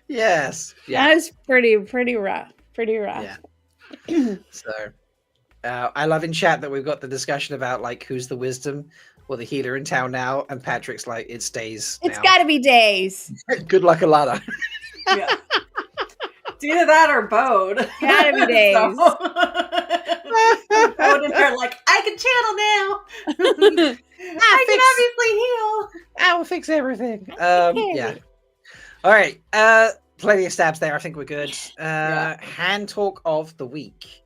Yes. Yeah. That was pretty rough. Pretty rough. Yeah. So I love in chat that we've got the discussion about like who's the wisdom or the healer in town now, and Patrick's like, it's Days. It's gotta be Days. Good luck, Alana. Yeah. It's either that or Bode. Gotta be Days. Bode and her like, I can channel now. I can obviously heal. I will fix everything. Yeah. All right. Plenty of stabs there. I think we're good. Hand talk of the week.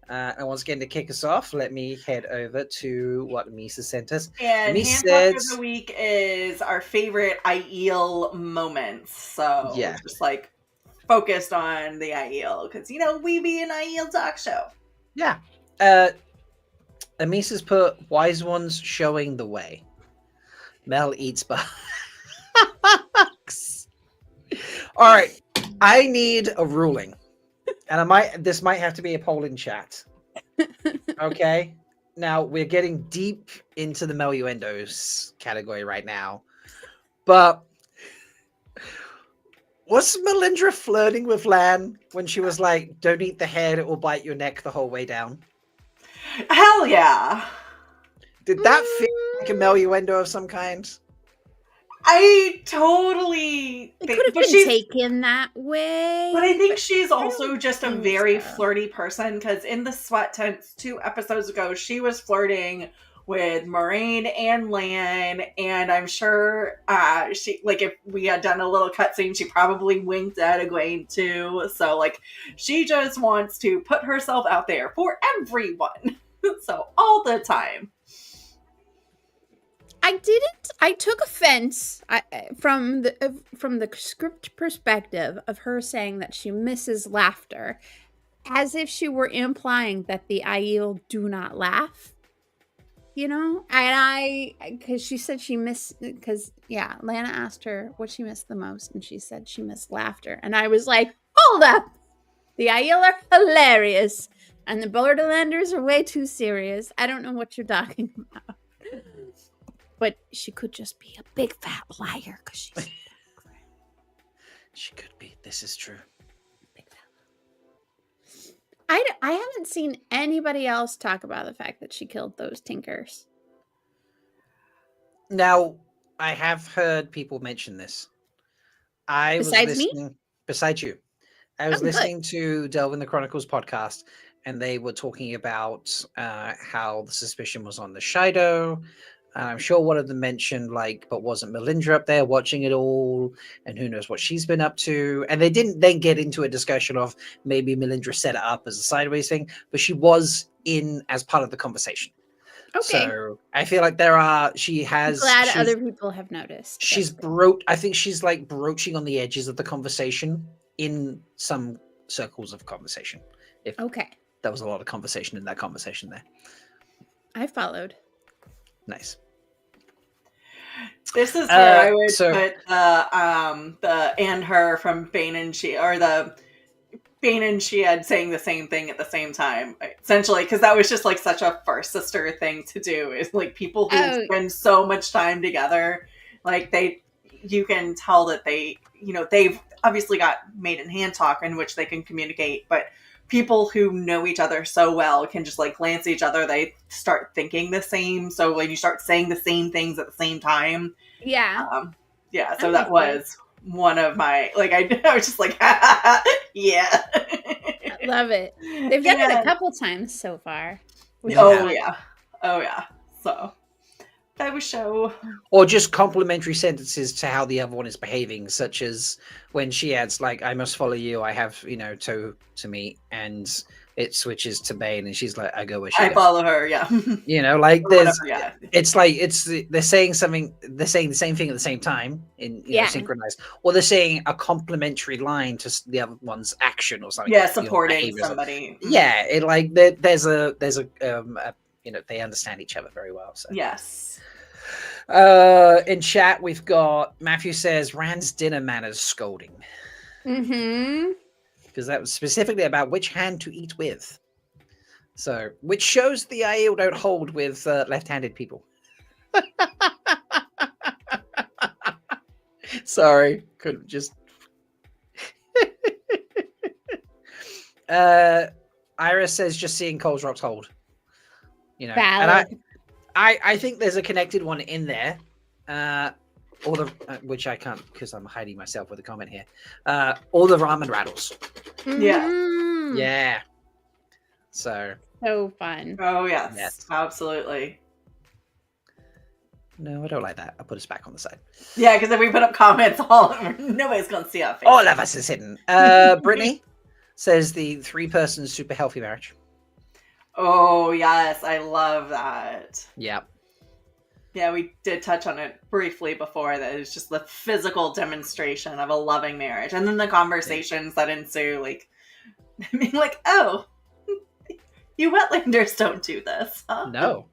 And once again, to kick us off, let me head over to what Misa sent us. And hand talk of the week is our favorite Aiel moments. So just like focused on the Aiel, because we be an Aiel talk show. Yeah. Amisa's put wise ones showing the way. Mel eats bugs. All right, I need a ruling, and this might have to be a poll in chat. Okay, now we're getting deep into the Meluendos category right now, but was Melindhra flirting with Lan when she was like, "Don't eat the head; it will bite your neck the whole way down"? Hell yeah! Did that feel like a Meluendo of some kind? I totally it could have been taken that way. But I think she's also just a very flirty person, because in the sweat tents 2 episodes ago, she was flirting with Moraine and Lan, and I'm sure she, like, if we had done a little cutscene, she probably winked at Egwene too. So like, she just wants to put herself out there for everyone. So all the time. I took offense from the script perspective of her saying that she misses laughter, as if she were implying that the Aiel do not laugh. you know? And because she said she missed, Lana asked her what she missed the most, and she said she missed laughter. And I was like, hold up! The Aiel are hilarious, and the Borderlanders are way too serious. I don't know what you're talking about. But she could just be a big fat liar, because she's... She could be. This is true. I haven't seen anybody else talk about the fact that she killed those Tinkers. Now, I have heard people mention this. Besides me? Besides you. I was Oh, good. listening to Delve in the Chronicles podcast, and they were talking about how the suspicion was on the Shido. I'm sure one of them mentioned, but wasn't Melindhra up there watching it all? And who knows what she's been up to? And they didn't then get into a discussion of maybe Melindhra set it up as a sideways thing, but she was in as part of the conversation. Okay. So I feel like other people have noticed. I think she's like broaching on the edges of the conversation in some circles of conversation. Okay. There was a lot of conversation in that conversation there. I followed. Nice. This is where I would put the and her from Bane and She, or the Bane and Shead saying the same thing at the same time, essentially, because that was just like such a first sister thing to do. Is like people who spend so much time together, like you can tell that they've obviously got maiden hand talk in which they can communicate, but people who know each other so well can just like glance at each other. They start thinking the same. So when you start saying the same things at the same time. Yeah. So that was one of my, I was just like, yeah. I love it. They've done it a couple times so far. Oh yeah. So that was show. Or just complimentary sentences to how the other one is behaving, such as when she adds, I must follow you, I have, to meet, and it switches to Bane, and she's like, I go where she goes. I follow her, yeah. They're saying something, they're saying the same thing at the same time, in synchronized, or they're saying a complimentary line to the other one's action or something. Yeah, supporting somebody. Yeah, there's a they understand each other very well. So yes. In chat, we've got Matthew says Rand's dinner manners scolding. Mm-hmm. Because that was specifically about which hand to eat with. So, which shows the Aiel don't hold with left-handed people. Sorry, couldn't just. Iris says just seeing Cole's rocks hold. Valid. And I think there's a connected one in there, which I can't because I'm hiding myself with a comment here. All the ramen rattles. Mm-hmm. Yeah. So fun. Oh yes, absolutely. No, I don't like that. I'll put us back on the side. Yeah, because if we put up comments, nobody's gonna see our face. All of us is hidden. Brittany says the 3-person super healthy marriage. Oh, yes. I love that. Yeah. Yeah, we did touch on it briefly before. That it's just the physical demonstration of a loving marriage. And then the conversations that ensue, oh, you Wetlanders don't do this, huh? No.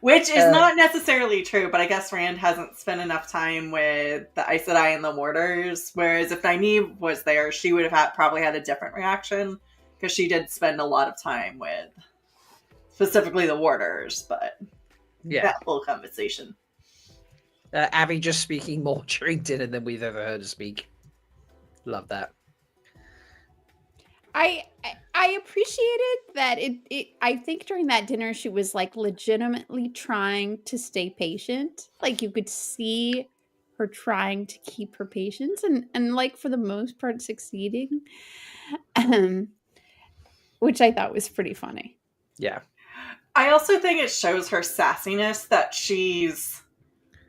Which is not necessarily true, but I guess Rand hasn't spent enough time with the Aes Sedai and the Warders. Whereas if Nynaeve was there, she would have probably had a different reaction. Because she did spend a lot of time with specifically the Warders, but that whole conversation. Abby just speaking more during dinner than we've ever heard her speak. Love that. I appreciated that it I think during that dinner she was legitimately trying to stay patient. You could see her trying to keep her patience and for the most part succeeding. Which I thought was pretty funny. Yeah. I also think it shows her sassiness that she's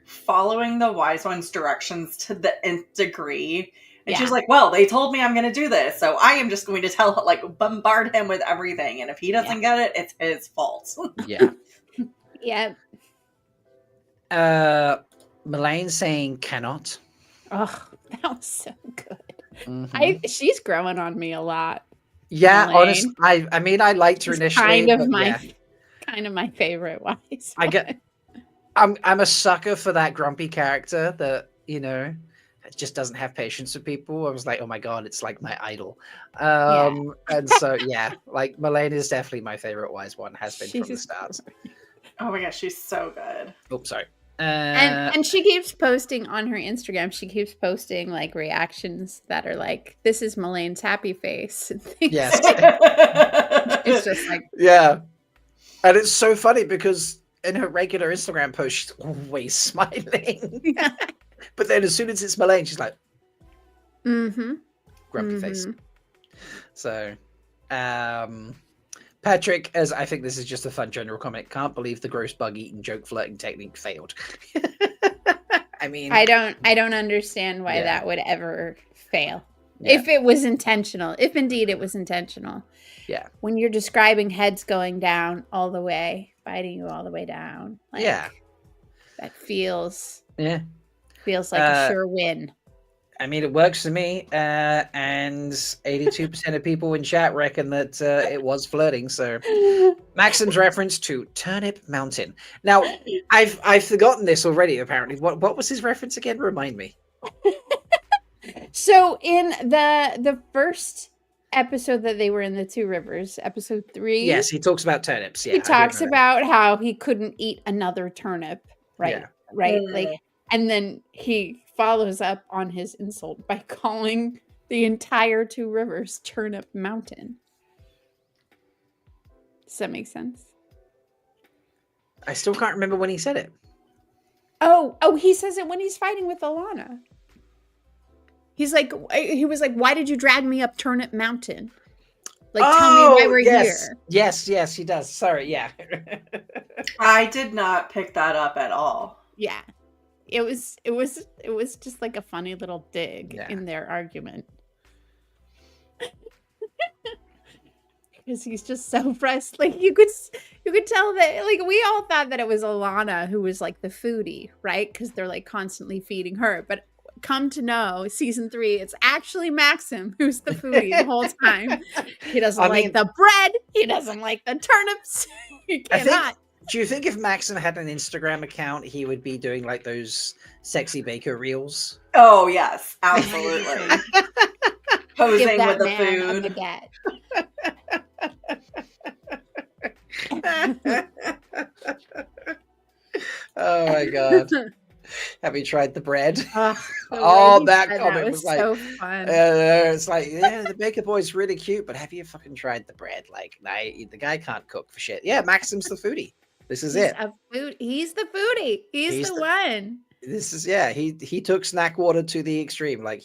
following the Wise One's directions to the nth degree. And she's like, well, they told me I'm going to do this, so I am just going to bombard him with everything. And if he doesn't get it, it's his fault. Yeah. Yeah. Melaine saying cannot. Oh, that was so good. Mm-hmm. She's growing on me a lot. Yeah, Melaine. honestly, I liked her initially. Kind of kind of my favorite wise. I'm a sucker for that grumpy character that, just doesn't have patience with people. I was like, oh my god, it's like my idol. And so like Malene is definitely my favorite wise one, has been from the start. Oh my gosh, she's so good. Oh, sorry. And she keeps posting on her Instagram. She keeps posting like reactions that are like, "This is Malene's happy face." And things. Yes. It's just like, yeah, and it's so funny because in her regular Instagram post, she's always smiling. But then as soon as it's Malene, she's like, grumpy face. So, Patrick, as I think this is just a fun general comment, can't believe the gross bug eating joke flirting technique failed. I mean, I don't understand why that would ever fail. If it was intentional, if indeed it was intentional. Yeah. When you're describing heads going down all the way, biting you all the way down. Like, that feels like a sure win. I mean, it works for me, and 82% of people in chat reckon that it was flirting. So, Maxim's reference to Turnip Mountain. Now, I've forgotten this already. Apparently, what was his reference again? Remind me. So, in the first episode that they were in, the Two Rivers, episode 3. Yes, he talks about turnips. Yeah, he talks about how he couldn't eat another turnip. Right. Yeah. Right. Like, and then he follows up on his insult by calling the entire Two Rivers Turnip Mountain. Does that make sense? I still can't remember when he said it. Oh, he says it when he's fighting with Alana. He was like, why did you drag me up Turnip Mountain? Like, tell me why we're here. Yes, he does. Sorry, yeah. I did not pick that up at all. Yeah. It was just like a funny little dig in their argument. Because he's just so pressed. Like you could tell that, like, we all thought that it was Alana who was like the foodie, right? Because they're like constantly feeding her. But come to know, season 3, it's actually Maxim who's the foodie the whole time. He doesn't like the bread. He doesn't like the turnips. He cannot. Do you think if Maxim had an Instagram account, he would be doing like those sexy baker reels? Oh yes, absolutely. Posing with the food. Oh my god. Have you tried the bread? That comment was like so fun. It's like, the baker boy's really cute, but have you fucking tried the bread? Like, the guy can't cook for shit. Yeah, Maxim's the foodie. This is it. He's the foodie. He's the one. This is he took snack water to the extreme. Like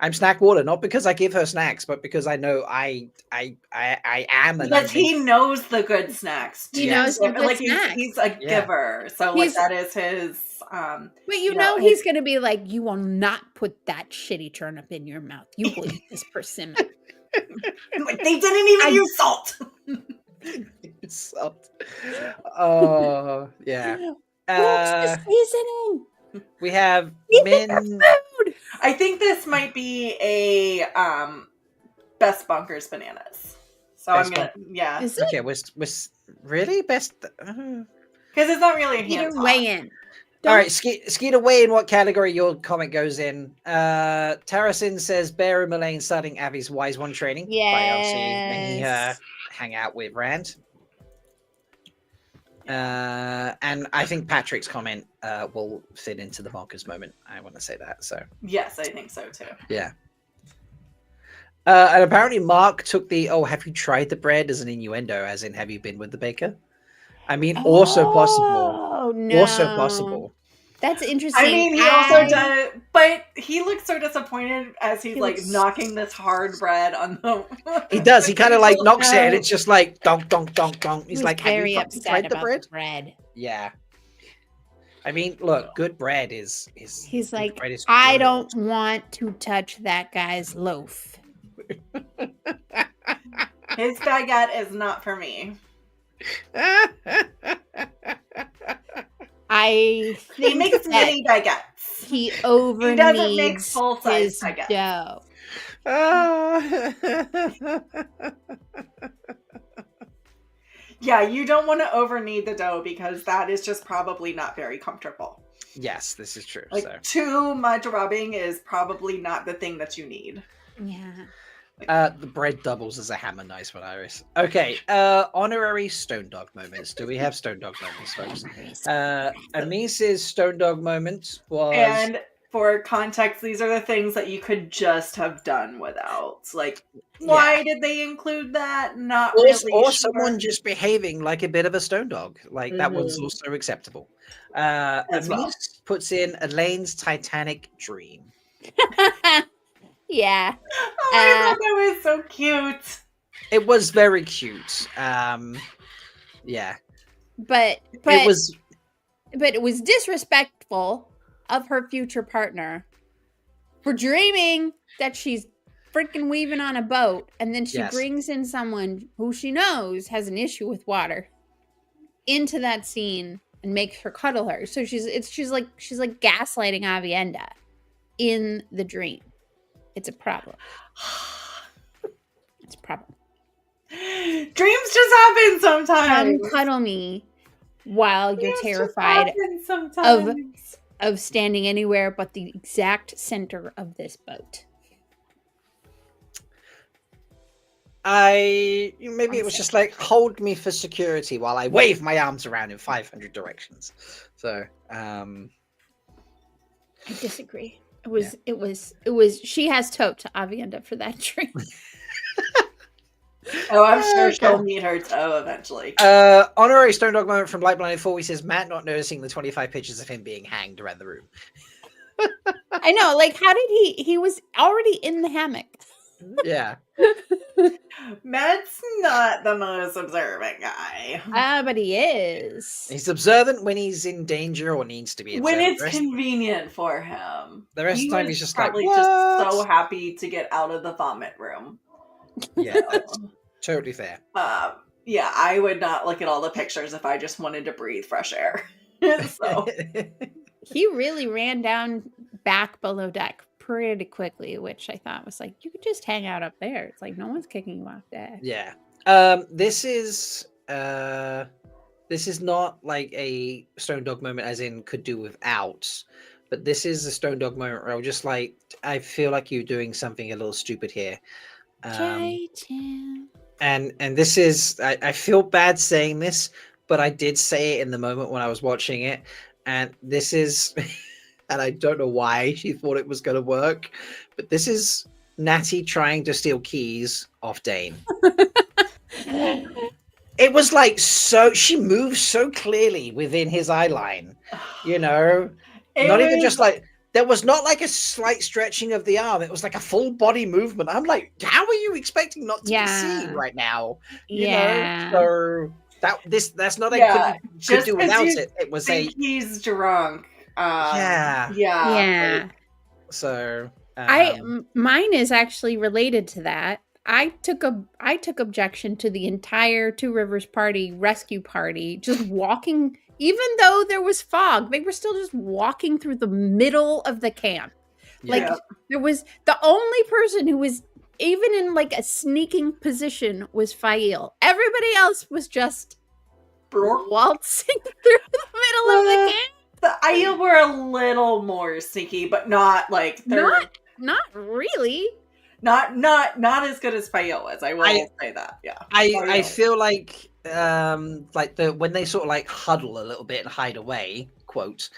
I'm snack water, not because I give her snacks, but because I know I am because he knows the good snacks. He knows the good snacks. He's a giver. So like that is his but he's gonna be like, you will not put that shitty turnip in your mouth. You will eat this persimmon. Like, they didn't even use salt. Salt. Oh yeah. The seasoning. We have Min. Food. I think this might be a best bunkers bananas. So Best I'm gonna Is it? Okay, was really best because it's not really a hands weigh in. All right, Skeeter, weigh in what category your comment goes in. Tarasin says Bear and Malene starting Abby's Wise One training. Yes. By hang out with Rand. And I think Patrick's comment will fit into the Marcus moment. I want to say that. So yes, I think so too. Yeah. And apparently Mark took the have you tried the bread as an innuendo, as in have you been with the baker? I mean, also possible. No. Also possible. That's interesting. I mean, he also does, but he looks so disappointed as he's like knocking this hard bread on the. He does. He kind of like knocks it, and it's just like donk, donk, donk, donk. He's like, very have you upset tried the about bread? the bread. Yeah. I mean, look, good bread is. He's like, I don't want to touch that guy's loaf. His baguette is not for me. I think he makes mini baguettes. He over he doesn't make full size his baguettes. dough. Yeah, you don't want to over knead the dough because that is just probably not very comfortable. Yes, this is true. Like, too much rubbing is probably not the thing that you need. Yeah. The bread doubles as a hammer. Nice one, Iris. Okay, honorary Stone Dog moments. Do we have Stone Dog moments, folks? Amice's Stone Dog moment was... And for context, these are the things that you could just have done without. Like, why did they include that? Not really Or sure. someone just behaving like a bit of a Stone Dog. Like, that one's also acceptable. Amice puts in Elaine's Titanic dream. Yeah. Oh, I thought that was so cute. It was very cute. Yeah. But it was disrespectful of her future partner for dreaming that she's freaking weaving on a boat, and then she brings in someone who she knows has an issue with water into that scene and makes her cuddle her. So she's like gaslighting Avienda in the dream. It's a problem. It's a problem. Dreams just happen sometimes. Come cuddle me while you're terrified of standing anywhere but the exact center of this boat. Maybe it was just like, hold me for security while I wave my arms around in 500 directions. So, I disagree. It was she has tote to Avienda for that dream. Oh, I'm sure she'll meet her toe eventually. Honorary Stone Dog moment from Light Blinded 4. He says, Matt not noticing the 25 pictures of him being hanged around the room. I know, like, how did he was already in the hammock. Yeah. Matt's not the most observant guy. But he is. He's observant when he's in danger or needs to be observant. When it's convenient for him. The rest of the time he's just probably like, just so happy to get out of the vomit room. Yeah, that's totally fair. Yeah, I would not look at all the pictures if I just wanted to breathe fresh air. So he really ran down back below deck pretty quickly, which I thought was like, you could just hang out up there. It's like no one's kicking you off deck. Yeah. This is not like a Stone Dog moment as in could do without, but this is a Stone Dog moment where I'm just like, I feel like you're doing something a little stupid here. And this is, I feel bad saying this, but I did say it in the moment when I was watching it, and this is, and I don't know why she thought it was going to work, but this is Natty trying to steal keys off Dane. It was like, so she moves so clearly within his eye line, you know, even just like, there was not like a slight stretching of the arm. It was like a full body movement. I'm like, how are you expecting not to be seen right now? You know? So that's not a could do without it. It was he's drunk. Yeah. So mine is actually related to that. I took objection to the entire Two Rivers party rescue party just walking. Even though there was fog, they were still just walking through the middle of the camp. Like there was the only person who was even in like a sneaking position was Aiel. Everybody else was just waltzing through the middle of the camp. The Aiel were a little more sneaky, but not like not really. Not as good as Aiel was. I will say that. Yeah. I feel like when they sort of like huddle a little bit and hide away, quote,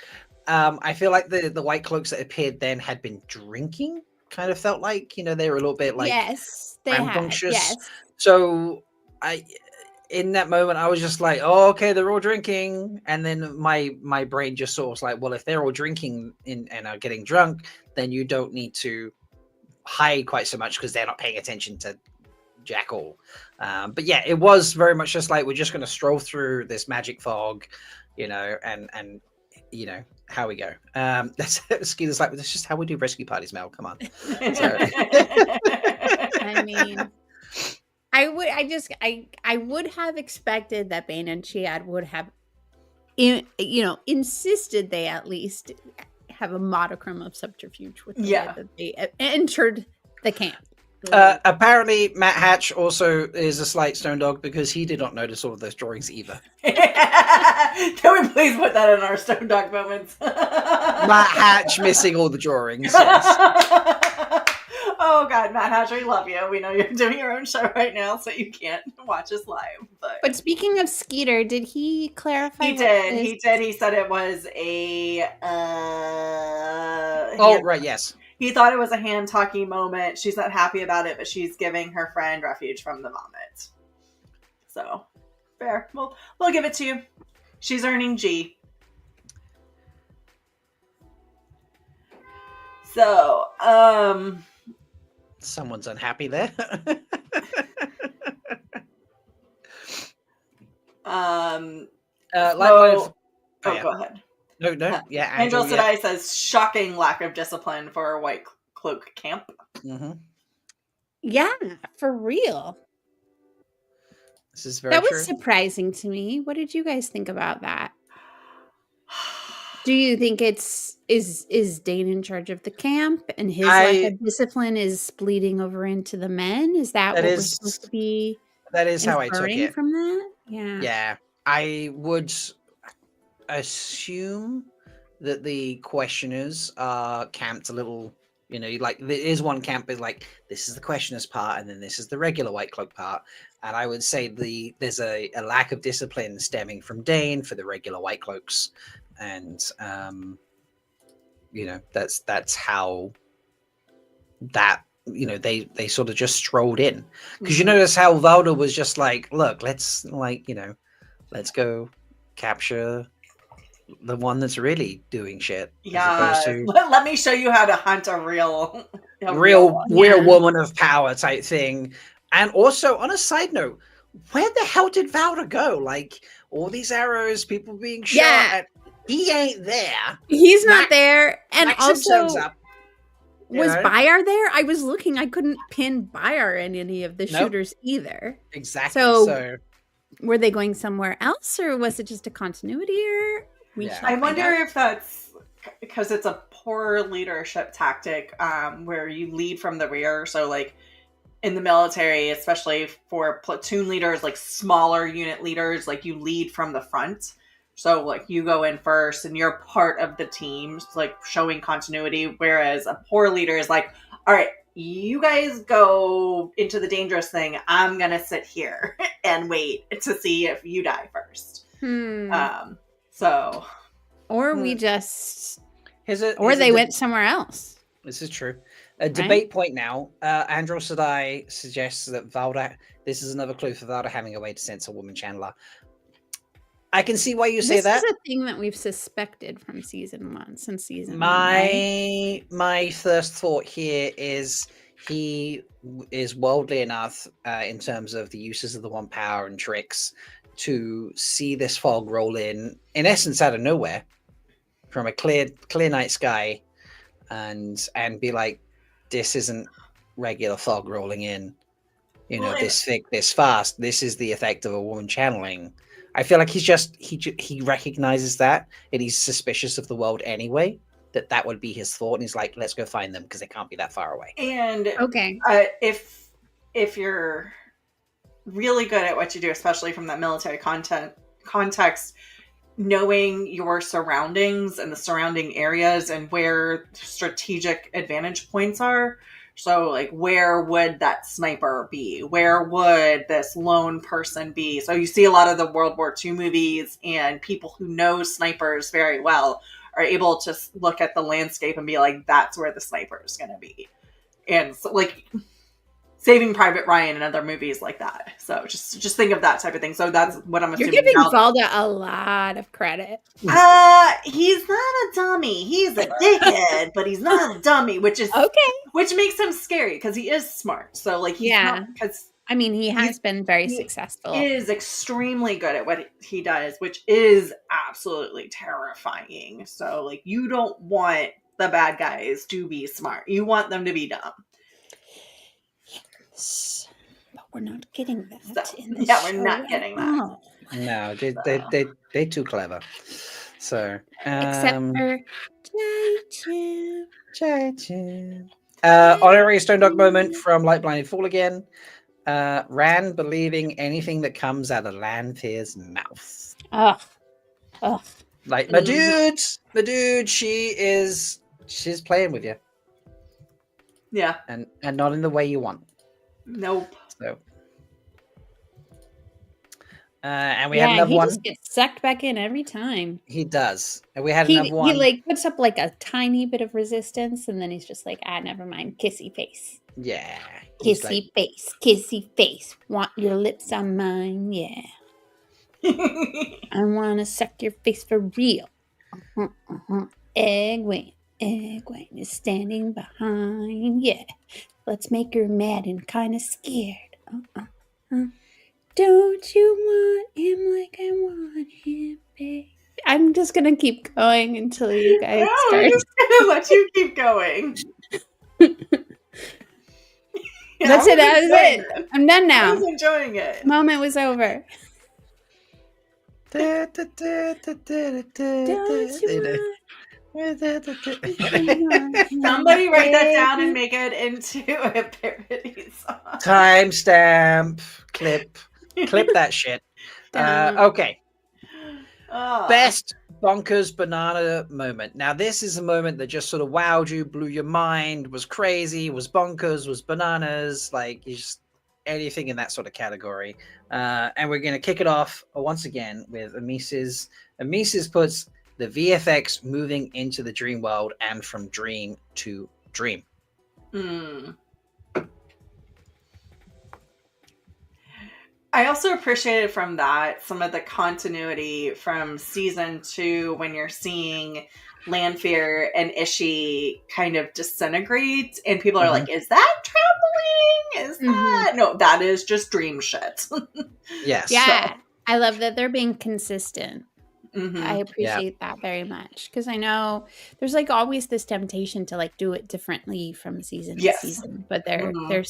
I feel like the white cloaks that appeared then had been drinking, kind of felt like, you know, they were a little bit like rambunctious. Yes. So in that moment I was just like, oh, okay, they're all drinking, and then my brain just sort of was like, well, if they're all drinking and are getting drunk, then you don't need to hide quite so much because they're not paying attention to jack all. But yeah, it was very much just like, we're just going to stroll through this magic fog, you know, and you know how we go. That's Skeeter's like, that's just how we do rescue parties, Mel, come on. So. I mean, I would have expected that Bane and Chiad would have insisted they at least have a modicum of subterfuge with the way that they entered the camp. Apparently, Matt Hatch also is a slight stone dog because he did not notice all of those drawings either. Can we please put that in our stone dog moments? Matt Hatch missing all the drawings. Yes. Oh God, Matt Hatch, we love you. We know you're doing your own show right now, so you can't watch us live. But speaking of Skeeter, did he clarify? He did. He did. He said it was a. Right. Yes. He thought it was a hand talking moment. She's not happy about it, but she's giving her friend refuge from the vomit. So fair. We'll give it to you. She's earning G. So, someone's unhappy there. go ahead. No, yeah. Angel Sedai says, shocking lack of discipline for a white cloak camp. Mm-hmm. Yeah, for real. This is very true. Was surprising to me. What did you guys think about that? Do you think is Dane in charge of the camp and his lack of discipline is bleeding over into the men? Is that what we're supposed to be? That is how I took it from that. Yeah. Yeah, I would assume that the questioners are camped a little. You know, like there is one camp is like this is the questioners part, and then this is the regular white cloak part. And I would say there's a lack of discipline stemming from Dane for the regular white cloaks. And that's how that they sort of just strolled in, because you notice how Valda was just like, look, let's go capture the one that's really doing shit. Yeah, let me show you how to hunt a real woman of power type thing. And also, on a side note, where the hell did Valda go? Like all these arrows, people being shot at. He ain't there. He's not there. And also, was Bayar there? I was looking. I couldn't pin Bayar in any of the shooters either. Exactly. So, were they going somewhere else, or was it just a continuity error? I wonder if that's because it's a poor leadership tactic where you lead from the rear. So, like, in the military, especially for platoon leaders, like smaller unit leaders, like you lead from the front. So, like, you go in first and you're part of the team, like showing continuity. Whereas a poor leader is like, all right, you guys go into the dangerous thing. I'm going to sit here and wait to see if you die first. Or we just... they went somewhere else. This is true. A debate point now. Andrew Sedai suggests that Valda... This is another clue for Valda having a way to sense a woman channeler. I can see why you say that. This is a thing that we've suspected from season 1, since season 1. My first thought here is he is worldly enough in terms of the uses of the one power and tricks to see this fog roll in essence, out of nowhere, from a clear night sky, and be like, this isn't regular fog rolling in. This thick, this fast. This is the effect of a woman channeling. I feel like he recognizes that, and he's suspicious of the world anyway. That would be his thought, and he's like, let's go find them because they can't be that far away. And if you're really good at what you do, especially from that military context, knowing your surroundings and the surrounding areas and where strategic advantage points are. So, like, where would that sniper be? Where would this lone person be? So you see a lot of the World War II movies, and people who know snipers very well are able to look at the landscape and be like, that's where the sniper is going to be. And so, like, Saving Private Ryan and other movies like that. So just think of that type of thing. So that's what I'm assuming. You're giving Valda a lot of credit. He's not a dummy. He's a dickhead, but he's not a dummy, which is okay. Which makes him scary because he is smart. So, like, he has been very successful. He is extremely good at what he does, which is absolutely terrifying. So, like, you don't want the bad guys to be smart. You want them to be dumb. But we're not getting that. We're not getting that. No, they're too clever. So, except for J2. Honorary Stone Dog moment from Light Blinded Fool again. Ran believing anything that comes out of Lanfear's mouth. Ugh. Ugh. Like my dude, she's playing with you. Yeah. And not in the way you want. Nope. So and we had another he one. just gets sucked back in every time. He does. And we had He another one. he like puts up like a tiny bit of resistance, and then he's just like, never mind, kissy face. Yeah. he's Kissy face. Want your lips on mine? Yeah. I want to suck your face for real. Egwene is standing behind. Yeah. Let's make her mad and kind of scared. Don't you want him like I want him, babe? I'm just going to keep going until you guys No, start. I'm just gonna let you keep going. That's it. That was it. I'm done I now. was enjoying it. Moment was over. Don't you Somebody write that down and make it into a parody song. Timestamp. Clip that shit. Okay. Oh. Best bonkers banana moment. Now, this is a moment that just sort of wowed you, blew your mind, was crazy, was bonkers, was bananas, like just anything in that sort of category. And we're going to kick it off once again with Amises. Amises puts the VFX moving into the dream world and from dream to dream. I also appreciated from that some of the continuity from season 2 when you're seeing Lanfear and Ishii kind of disintegrate, and people are like, is that traveling? Is that? No, that is just dream shit. Yes. Yeah. I love that they're being consistent. Mm-hmm. I appreciate that very much, because I know there's like always this temptation to like do it differently from season to season, but they're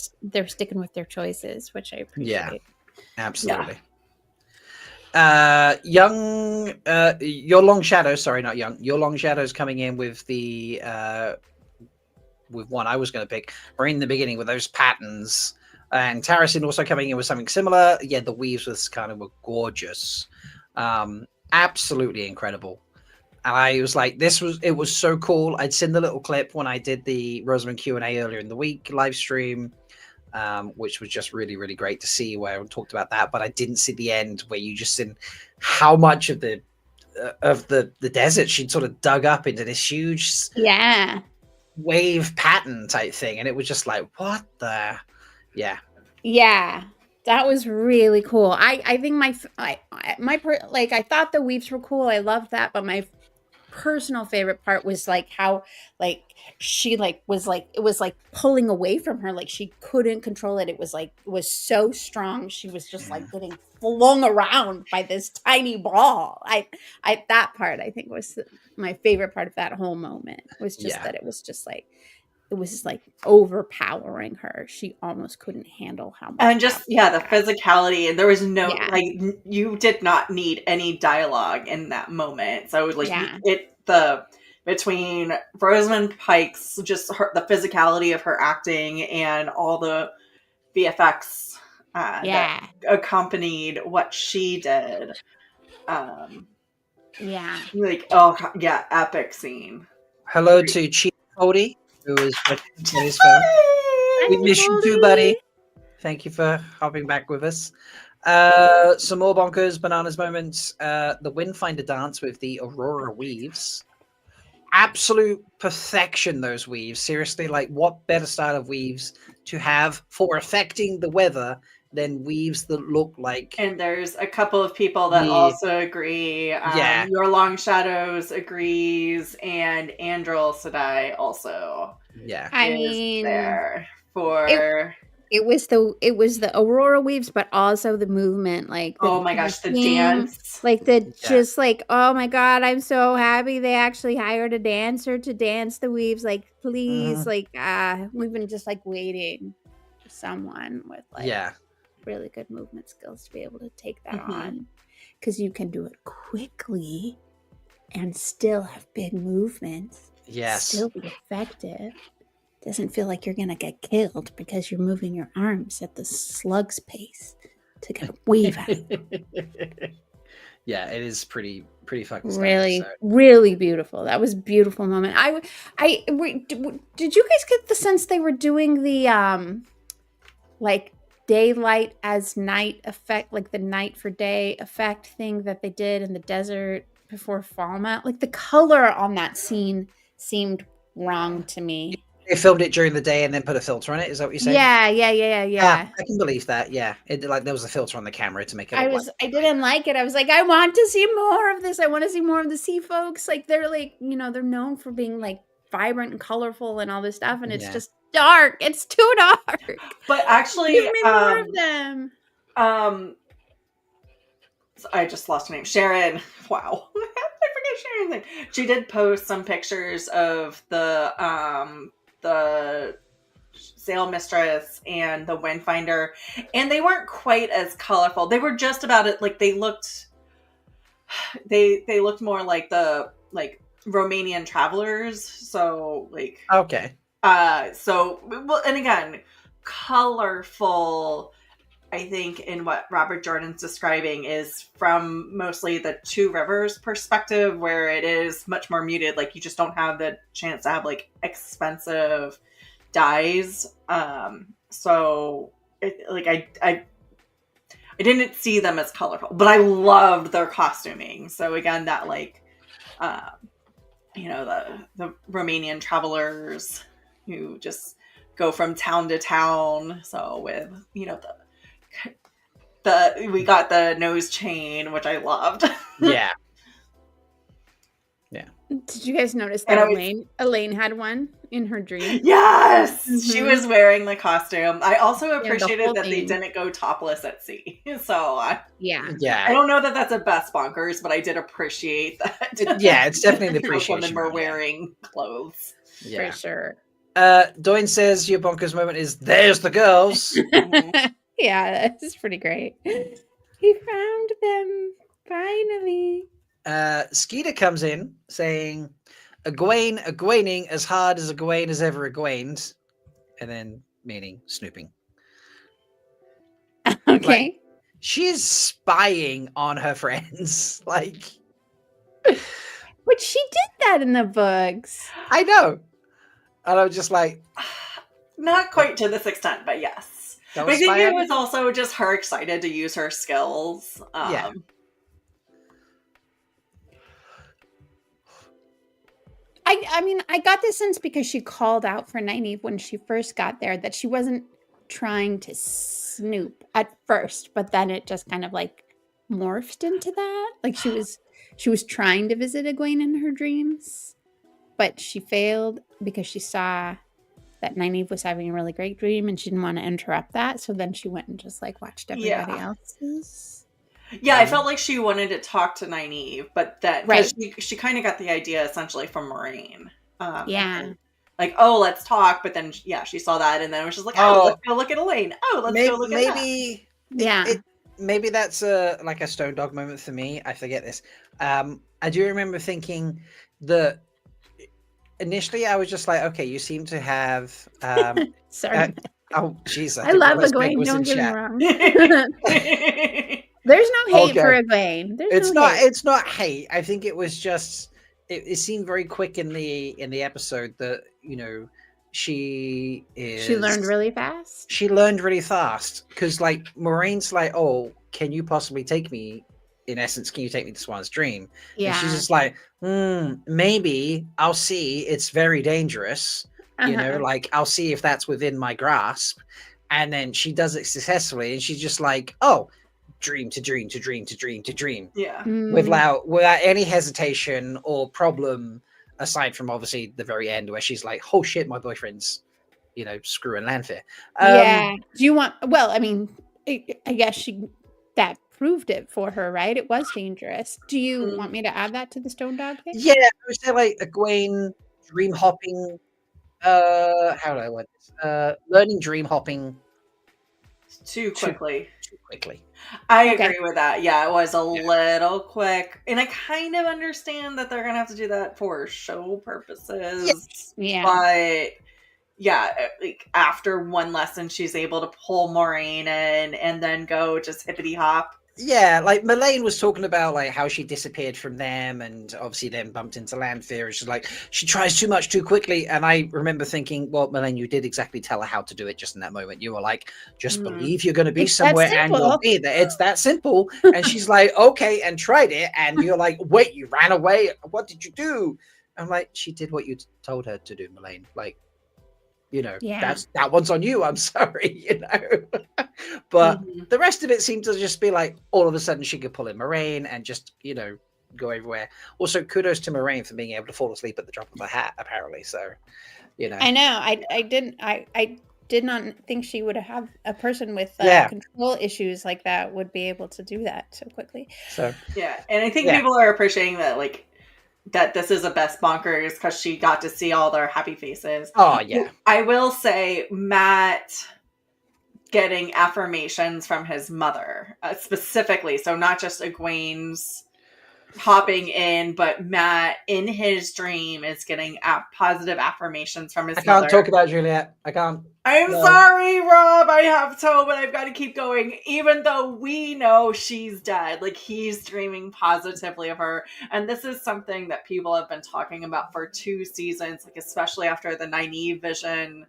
sticking with their choices, which I appreciate. Yeah, absolutely. Your Long Shadow, sorry, not Young. Your Long Shadow's coming in with the with one I was going to pick, or in the beginning with those patterns, and Tarasin also coming in with something similar. Yeah, the weaves was kind of gorgeous. Absolutely incredible. And I was like, it was so cool. I'd seen the little clip when I did the Rosamund Q&A earlier in the week live stream, which was just really, really great to see, where I talked about that. But I didn't see the end where you just seen how much of the desert she'd sort of dug up into this huge wave pattern type thing. And it was just like, what the? Yeah. That was really cool. I think I thought the weaves were cool. I loved that, but my personal favorite part was like how like she like was like, it was like pulling away from her, like she couldn't control it. It was so strong. She was just like getting flung around by this tiny ball. That part I think was my favorite part of that whole moment, was just that it was just like, it was like overpowering her. She almost couldn't handle how much. And just, the physicality. And there was no, you did not need any dialogue in that moment. So like between Rosamund Pike's, just the physicality of her acting and all the VFX that accompanied what she did. Epic scene. Hello to Chief Cody, who is his phone. We miss you too, buddy. Thank you for hopping back with us. Some more bonkers bananas moments. The Windfinder dance with the Aurora weaves. Absolute perfection, those weaves. Seriously, like, what better style of weaves to have for affecting the weather than weaves that look like... And there's a couple of people that also agree. Your Long Shadows agrees, and Andrel Sedai also is there for... It was the Aurora weaves, but also the movement, like oh my gosh, the dance, like just like, oh my god, I'm so happy they actually hired a dancer to dance the weaves. Like, please, like we've been just like waiting for someone with like really good movement skills to be able to take that on, because you can do it quickly and still have big movements. Yes, still be effective. doesn't feel like you're gonna get killed because you're moving your arms at the slug's pace to get a weave out. Yeah, it is pretty fucking stunning. Really, So. really beautiful. That was a beautiful moment. Did you guys get the sense they were doing the like daylight as night effect, like the night for day effect thing that they did in the desert before Fallout? Like the color on that scene seemed wrong to me. They filmed it during the day and then put a filter on it. Is that what you're saying? Yeah. I can believe that. Yeah, like there was a filter on the camera to make it. I didn't like it. I was like, I want to see more of this. I want to see more of the sea folks. Like they're like, they're known for being like vibrant and colorful and all this stuff, and it's just dark. It's too dark. But actually, give me more of them. I just lost her name. Sharon. Wow. I forget Sharon's name. She did post some pictures of the Sail Mistress and the Windfinder, and they weren't quite as colorful. They were just about it. Like they looked more like the Romanian travelers. So like okay. So well, and again, colorful. I think in what Robert Jordan's describing is from mostly the Two Rivers perspective, where it is much more muted. Like you just don't have the chance to have like expensive dyes. So I didn't see them as colorful, but I loved their costuming. So again, that like, the Romanian travelers who just go from town to town. So with, we got the nose chain, which I loved. Yeah. Did you guys notice that Elaine had one in her dream? Yes! Mm-hmm. She was wearing the costume. I also appreciated that they didn't go topless at sea. So, I don't know that that's a best bonkers, but I did appreciate that. Yeah, it's definitely an appreciation. Women were wearing clothes. Yeah. For sure. Doyne says your bonkers moment is, there's the girls. Yeah, that's pretty great. He found them, finally. Skeeter comes in saying, Egwene as hard as Egwene has ever Egwened, and then meaning snooping. Okay. Like, she's spying on her friends. Like, but she did that in the books. I know. And I'm just like, not quite to this extent, but yes. But I think it was also just her excited to use her skills. Yeah. I mean, I got this sense because she called out for Nynaeve when she first got there that she wasn't trying to snoop at first, but then it just kind of like morphed into that. Like she was trying to visit Egwene in her dreams, but she failed because she saw that Nynaeve was having a really great dream and she didn't want to interrupt that. So then she went and just like watched everybody else's. Yeah, I felt like she wanted to talk to Nynaeve, but that she kind of got the idea essentially from Moraine. Like, oh, let's talk. But then, she saw that, and then it was just like, oh, let's go look at Elaine. Oh, let's go look at that. Maybe that's like a Stone Dog moment for me. I forget this. I do remember thinking that initially I was just like, okay, you seem to have. Sorry. Oh, jeez. I love Egwene. Don't get me wrong. There's no hate for Egwene. It's not hate. I think it was just it seemed very quick in the episode that she learned really fast. She learned really fast because like Moraine's like, oh, can you possibly take me? In essence, can you take me to Swan's dream? Yeah. And she's just like, maybe I'll see. It's very dangerous. Like I'll see if that's within my grasp. And then she does it successfully, and she's just like, oh. Dream to dream to dream to dream to dream. Yeah. Without any hesitation or problem, aside from obviously the very end where she's like, oh shit, my boyfriend's, screwing Lanfear. Do you want, well, I mean, I guess that proved it for her, right? It was dangerous. Do you want me to add that to the Stone Dog thing? Yeah, I would say like Egwene dream hopping, how do I word this? Learning dream hopping too quickly. I agree with that. Yeah, it was a little quick. And I kind of understand that they're going to have to do that for show purposes. Yeah. But like after one lesson, she's able to pull Moraine in and then go just hippity hop. Yeah, like Melaine was talking about like how she disappeared from them and obviously then bumped into Lanfear, and she's like, she tries too much too quickly. And I remember thinking, well, Melaine, you did exactly tell her how to do it just in that moment. You were like, just believe you're going to be It's that somewhere and you'll simple. be there. It's that simple. And she's like, okay, and tried it. And you're like, wait, you ran away. What did you do? I'm like, she did what you told her to do, Melaine. Like, you know, that one's on you. I'm sorry, you know. But the rest of it seemed to just be like all of a sudden she could pull in Moraine and just, you know, go everywhere. Also, kudos to Moraine for being able to fall asleep at the drop of a hat, apparently. So, you know. I know. I did not think she would have a person with control issues like that would be able to do that so quickly. So yeah, and I think people are appreciating that, like, that this is a best bonkers because she got to see all their happy faces. Oh yeah. I will say Matt getting affirmations from his mother specifically, so not just Egwene's hopping in, but Matt in his dream is getting positive affirmations from his mother. I can't talk about Juliet. I can't. I'm sorry, Rob. I have to, but I've got to keep going. Even though we know she's dead, like he's dreaming positively of her. And this is something that people have been talking about for 2 seasons, like especially after the Nynaeve vision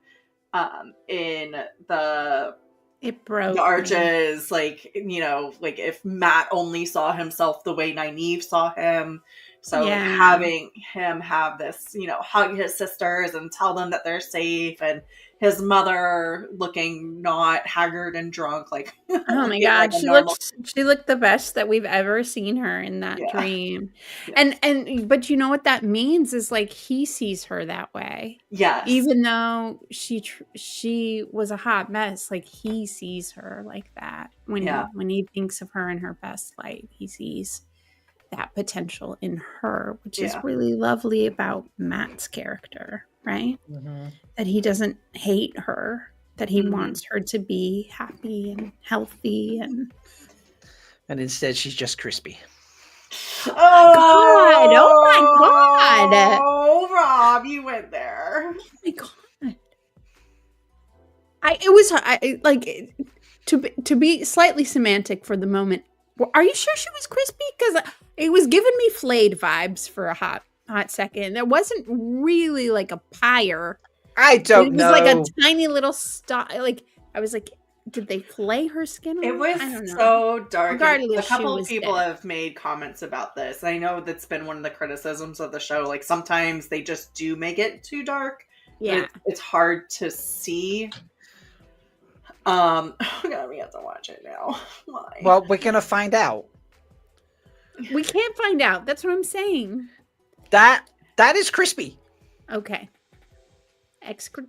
in the Arches. Like, you know, like if Matt only saw himself the way Nynaeve saw him. So having him have this, you know, hug his sisters and tell them that they're safe, and his mother looking not haggard and drunk, like oh my god, like she looked the best that we've ever seen her in that dream. And but you know what that means is like he sees her that way. Yes, even though she was a hot mess, like he sees her like that when he thinks of her in her best light. He sees that potential in her, which is really lovely about Matt's character, right? That he doesn't hate her, that he wants her to be happy and healthy, and instead she's just crispy. Oh my god! Oh, Rob, you went there. Oh my god! I like to be slightly semantic for the moment. Are you sure she was crispy? Because it was giving me flayed vibes for a hot second. There wasn't really like a pyre. I don't know. It was like a tiny little like I was like, did they flay her skin? It was so dark. A couple of people have made comments about this. I know that's been one of the criticisms of the show. Like sometimes they just do make it too dark. Yeah, it's hard to see. We have to watch it now. Why? Well, we're gonna find out. We can't find out. That's what I'm saying. That is crispy. Okay. Extra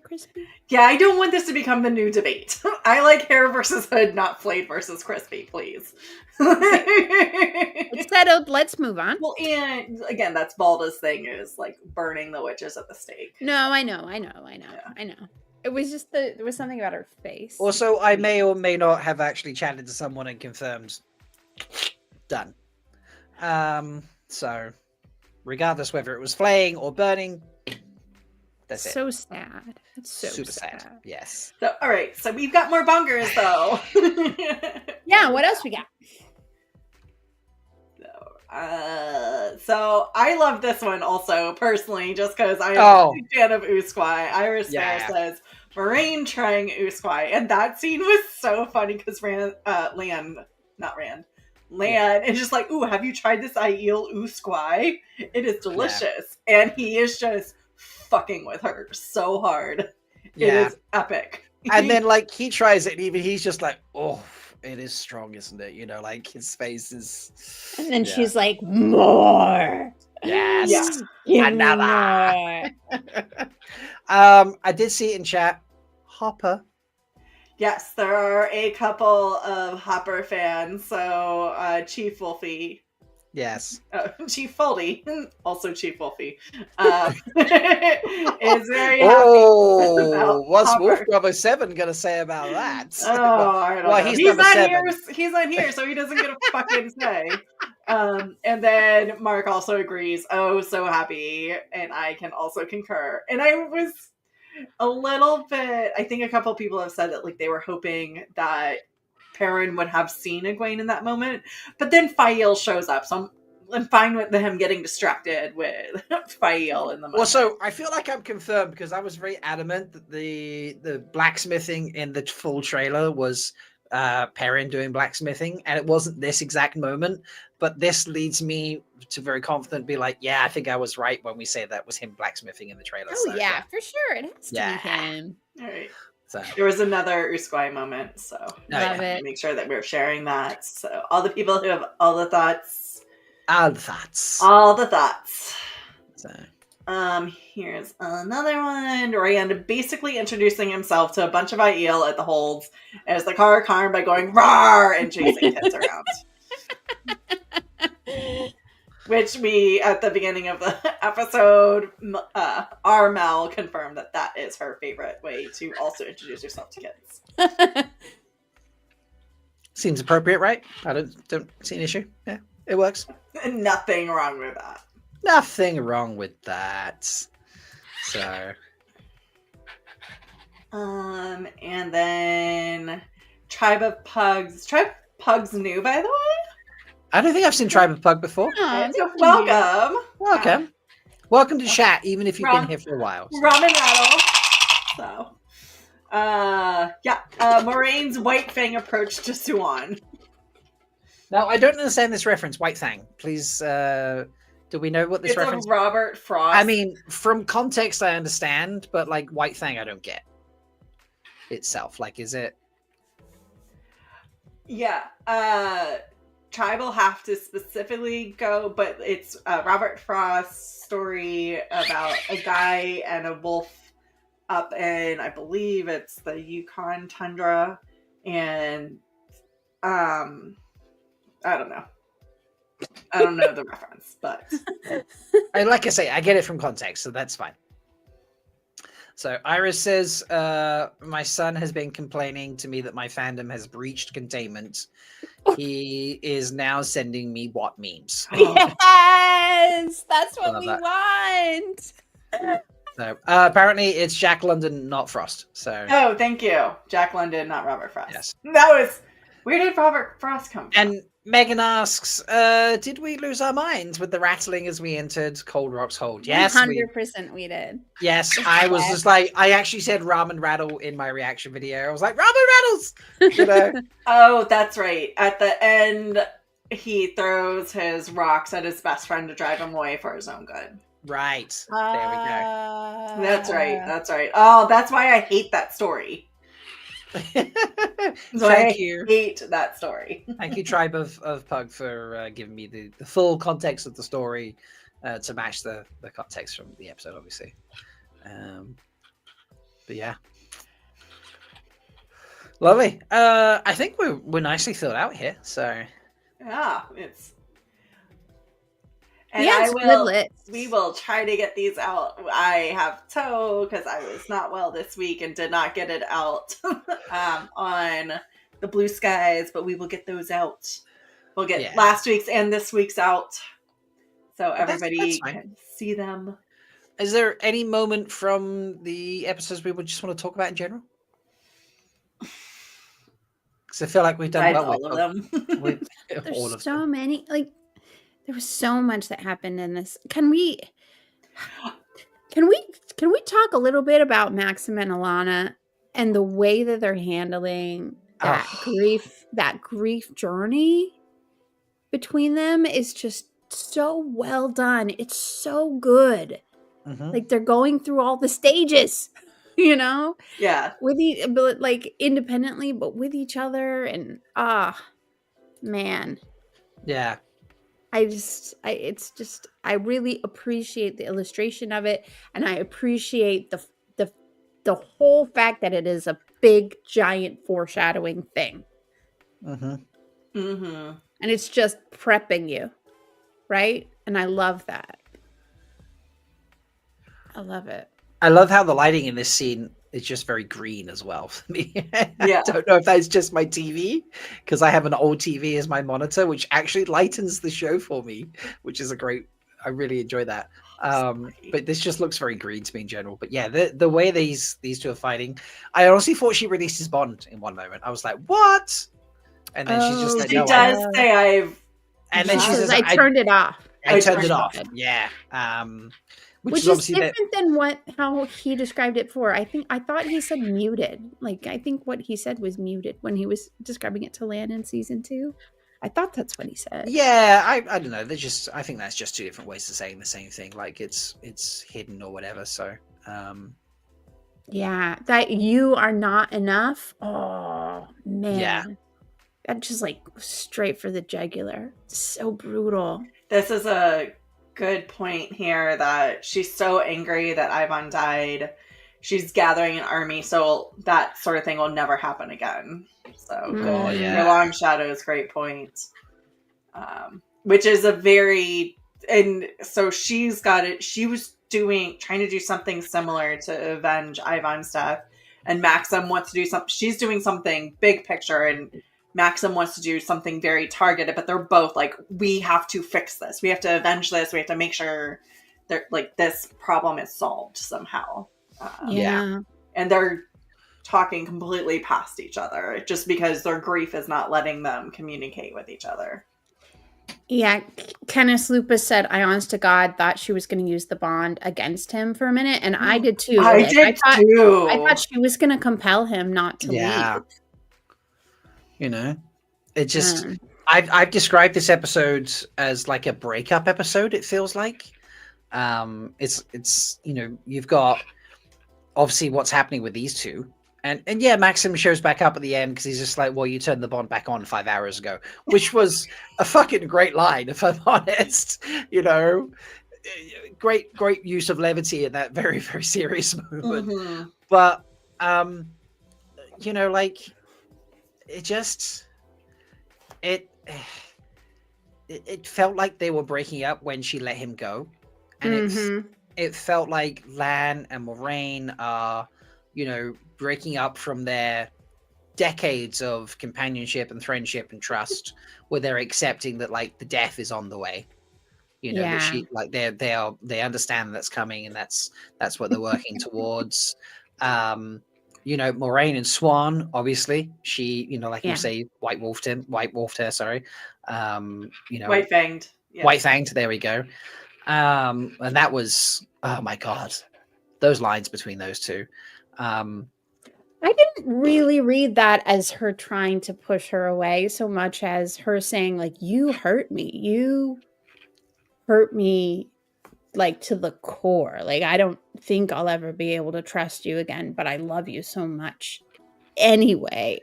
crispy? Yeah, I don't want this to become the new debate. I like hair versus hood, not flayed versus crispy, please. It's settled. Let's move on. Well, and again, that's Balda's thing, is like burning the witches at the stake. No, I know. It was just there was something about her face. Also, I may or may not have actually chatted to someone and confirmed. Done. So, regardless whether it was flaying or burning, that's it. So sad. It's so super sad. Yes. So, all right. So we've got more bungers, though. Yeah. What else we got? So I love this one also personally, just because I'm a big fan of Usquai. Iris Fair says Moraine trying Usquai, and that scene was so funny because Lan is just like, "Ooh, have you tried this Aiel Usquai? It is delicious," and he is just fucking with her so hard. It is epic. And then like he tries it, and even he's just like, "Oh, it is strong, isn't it?" You know, like his face is. And then she's like, "More." Yes. Yeah. Another. I did see it in chat. Hopper. Yes, there are a couple of Hopper fans. So Chief Wolfie. Yes. Chief Foldy, also Chief Wolfie, is very happy. Oh, what's Wolf Bravo 7 gonna say about that? Oh, I don't know. He's not 7. here. He's not here, so he doesn't get a fucking say. And then Mark also agrees. Oh, so happy, and I can also concur. And I was a little bit. I think a couple people have said that like they were hoping that Perrin would have seen Egwene in that moment, but then Aiel shows up, so I'm fine with him getting distracted with Aiel in the moment. Well, so I feel like I'm confirmed because I was very adamant that the blacksmithing in the full trailer was Perrin doing blacksmithing, and it wasn't this exact moment. But this leads me to very confident be like, yeah, I think I was right when we say that was him blacksmithing in the trailer. Oh so, yeah, for sure, it has to Yeah. be him. All right. So There was another BlueSky moment, so Love it. make sure that we're sharing that. So all the people who have all the thoughts. all the thoughts. All the thoughts. So Here's another one. Rhuidean basically introducing himself to a bunch of Aiel at the holds as the car by going "Rawr" and chasing kids around. Which we, at the beginning of the episode, our Mel confirmed that is her favorite way to also introduce yourself to kids. seems appropriate, right? I don't see an issue. Yeah, it works. Nothing wrong with that. Nothing wrong with that. So And then Tribe of Pugs. Tribe of Pugs new, by the way. I don't think I've seen Tribe of Pug before. Aw, So thank you. welcome. Welcome. Welcome to chat, even if you've been here for a while. so. Ramen Rattle. So, Moraine's White Fang approach to Suan. Now, I don't understand this reference, White Fang. Please, do we know what this It's reference a Robert Frost. I mean, from context, I understand, but like White Fang, I don't get itself. Like, is it? yeah. Tribe will have to specifically go, but it's a Robert Frost story about a guy and a wolf up in, I believe it's the Yukon tundra, and I don't know. I don't know the reference, but Like I say, I get it from context, so that's fine. So Iris says, my son has been complaining to me that my fandom has breached containment. He is now sending me what memes. Yes, that's what Love we that. want. So apparently it's Jack London, not Frost. So oh, thank you, Jack London, not Robert Frost. yes. That was where did Robert Frost come from? And Megan asks, did we lose our minds with the rattling as we entered Cold Rock's hold? Yes, 100% we did. yes. I was just like, I actually said ramen rattle in my reaction video. I was like, ramen rattles! You know? Oh, that's right. At the end, he throws his rocks at his best friend to drive him away for his own good. Right. There we go. That's right. That's right. Oh, that's why I hate that story. That's why Thank I you. hate that story. Thank you, Tribe of Pug, for giving me the full context of the story to match the context from the episode, obviously. But yeah. Lovely. I think we're nicely filled out here, so Yeah, it's. And Yeah, I it's good will. lit. We will try to get these out. I have toe because I was not well this week and did not get it out on the BlueSkys, but we will get those out. We'll get last week's and this week's out, so everybody that's fine. can see them. Is there any moment from the episodes we would just want to talk about in general? Because I feel like we've done Besides well all of them. with all There's of so them. many. Like, there was so much that happened in this. Can we talk a little bit about Maxim and Alana and the way that they're handling that grief journey between them is just so well done. It's so good. Mhm. Like, they're going through all the stages, you know, Yeah. but like independently, but with each other. And man, Yeah. I really appreciate the illustration of it, and I appreciate the whole fact that it is a big giant foreshadowing thing, Mm-hmm. Mm-hmm. and it's just prepping you, right? And I love that. I love it. I love how the lighting in this scene is just very green as well for me. Yeah. I don't know if that's just my TV, because I have an old TV as my monitor, which actually lightens the show for me, which is I really enjoy that. But this just looks very green to me in general. But yeah, the way these two are fighting, I honestly thought she released his bond in one moment. I was like, what? And then she's just like, She no, does say I've. and then she says, I turned it off. I turned it turned off. it. Yeah. Which Which is is obviously different than how he described it before. I thought he said muted. Like I think what he said was muted when he was describing it to Lan in season 2. I thought that's what he said. Yeah, I don't know. I think that's just two different ways of saying the same thing. Like it's hidden or whatever. So yeah, that you are not enough. Oh man. Yeah. That just like straight for the jugular. So brutal. This is a good point here that she's so angry that Ivan died. She's gathering an army, so that sort of thing will never happen again. So your long shadows, great point. Which is and so she's got it. She was trying to do something similar to avenge Ivan's death, and Maxim wants to do something. She's doing something big picture, and Maxim wants to do something very targeted. But they're both like, we have to fix this. We have to avenge this. We have to make sure that like this problem is solved somehow. And they're talking completely past each other just because their grief is not letting them communicate with each other. Yeah, Kenneth Lupus said, I honest to God thought she was going to use the bond against him for a minute, and I did too. I thought she was going to compel him not to leave. You know, it just I've described this episode as like a breakup episode. It feels like it's you know, you've got obviously what's happening with these two. And yeah, Maxim shows back up at the end because he's just like, well, you turned the bond back on 5 hours ago, which was a fucking great line, if I'm honest. You know, great use of levity in that very, very serious moment. Mm-hmm. But, you know, like, it just, it felt like they were breaking up when she let him go. And it felt like Lan and Moraine are, you know, breaking up from their decades of companionship and friendship and trust, where they're accepting that like the death is on the way. You know, that she like they understand that's coming, and that's what they're working towards. You know, Moraine and Swan, obviously, she, you know, like you say, white wolfed her, sorry. You know, white fanged. Yeah. White fanged, there we go. And that was, oh my god, those lines between those two. I didn't really read that as her trying to push her away so much as her saying, like, you hurt me like to the core. Like, I don't think I'll ever be able to trust you again, but I love you so much anyway.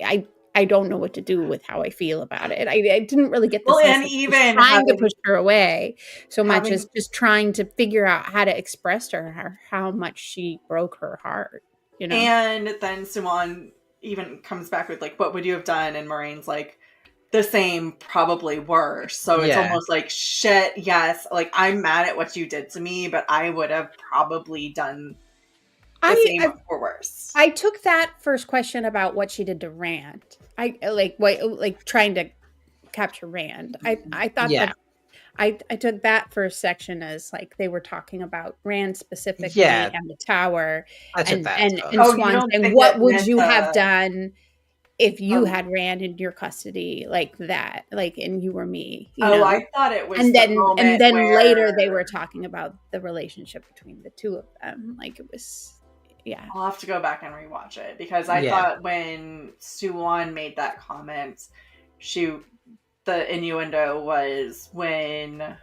I don't know what to do with how I feel about it. I didn't really get the sense and even trying to push her away so much as just trying to figure out how to express to her how much she broke her heart. You know? And then Swan even comes back with like, what would you have done? And Moraine's like, the same, probably worse. So it's almost like, shit, yes. Like, I'm mad at what you did to me, but I would have probably done the same or worse. I took that first question about what she did to Rand. Like trying to capture Rand. I thought that I took that first section as like they were talking about Rand specifically and the tower. I took that. And Swan saying, what would you have done if you had Rand in your custody like that? Like, and you were me. You know? I thought it was. And then later they were talking about the relationship between the two of them. Like, it was. Yeah. I'll have to go back and rewatch it because I thought when Swan made that comment, the innuendo was when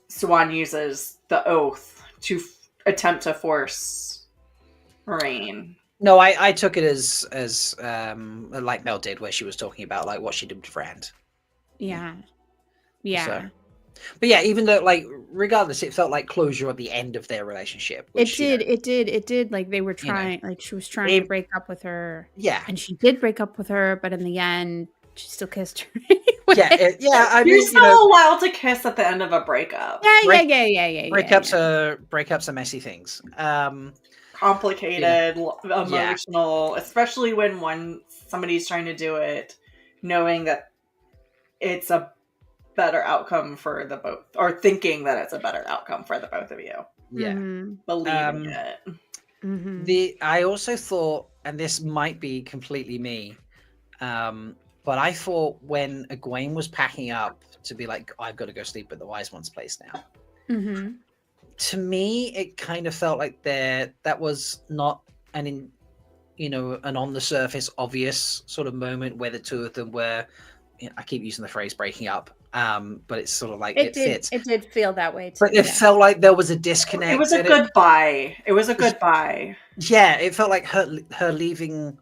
Swan uses the oath to attempt to force Moraine. No, I took it as like Mel did, where she was talking about like what she did with Rand. Yeah. Yeah. So. But yeah, even though, like, regardless, it felt like closure at the end of their relationship. Which, it did. Like, they were trying, like, she was trying to break up with her. Yeah. And she did break up with her, but in the end, she still kissed her. I mean, you're so allowed to kiss at the end of a breakup. Yeah. Breakups are messy things. Complicated, emotional, especially when somebody's trying to do it, knowing that better outcome for the both, or thinking that it's a better outcome for the both of you. Yeah. Believing it. I also thought, and this might be completely me, but I thought when Egwene was packing up to be like, I've got to go sleep at the Wise One's place now. To me, it kind of felt like that was not an on the surface obvious sort of moment where the two of them were. I keep using the phrase breaking up, but it's sort of like it fits. It did feel that way too. But it felt like there was a disconnect. It was a goodbye. It was a goodbye. Yeah, it felt like her leaving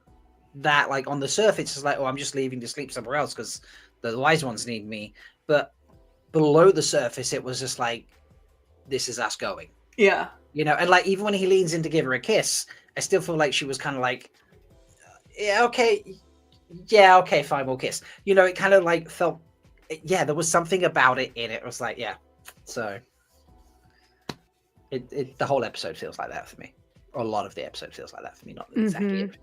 that, like, on the surface is like, oh, I'm just leaving to sleep somewhere else because the Wise Ones need me. But below the surface, it was just like, this is us going. Yeah. And like, even when he leans in to give her a kiss, I still feel like she was kind of like, yeah, okay, fine, we'll kiss. It kind of like felt, there was something about it in it. It was like, yeah. So the whole episode feels like that for me. Or a lot of the episode feels like that for me, not exactly everything.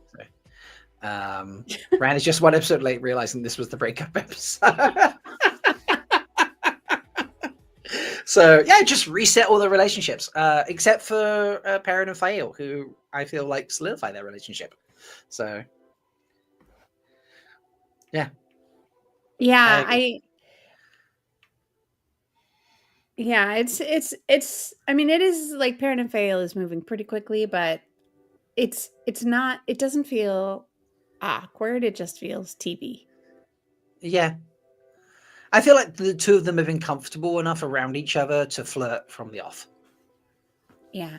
So. Rand is just one episode late realizing this was the breakup episode. So yeah, just reset all the relationships, except for Perrin and Fael, who I feel like solidify their relationship. So yeah, it's. I mean, it is like Perrin and Fael is moving pretty quickly, but it's not. It doesn't feel awkward. It just feels TV. Yeah. I feel like the two of them have been comfortable enough around each other to flirt from the off. Yeah.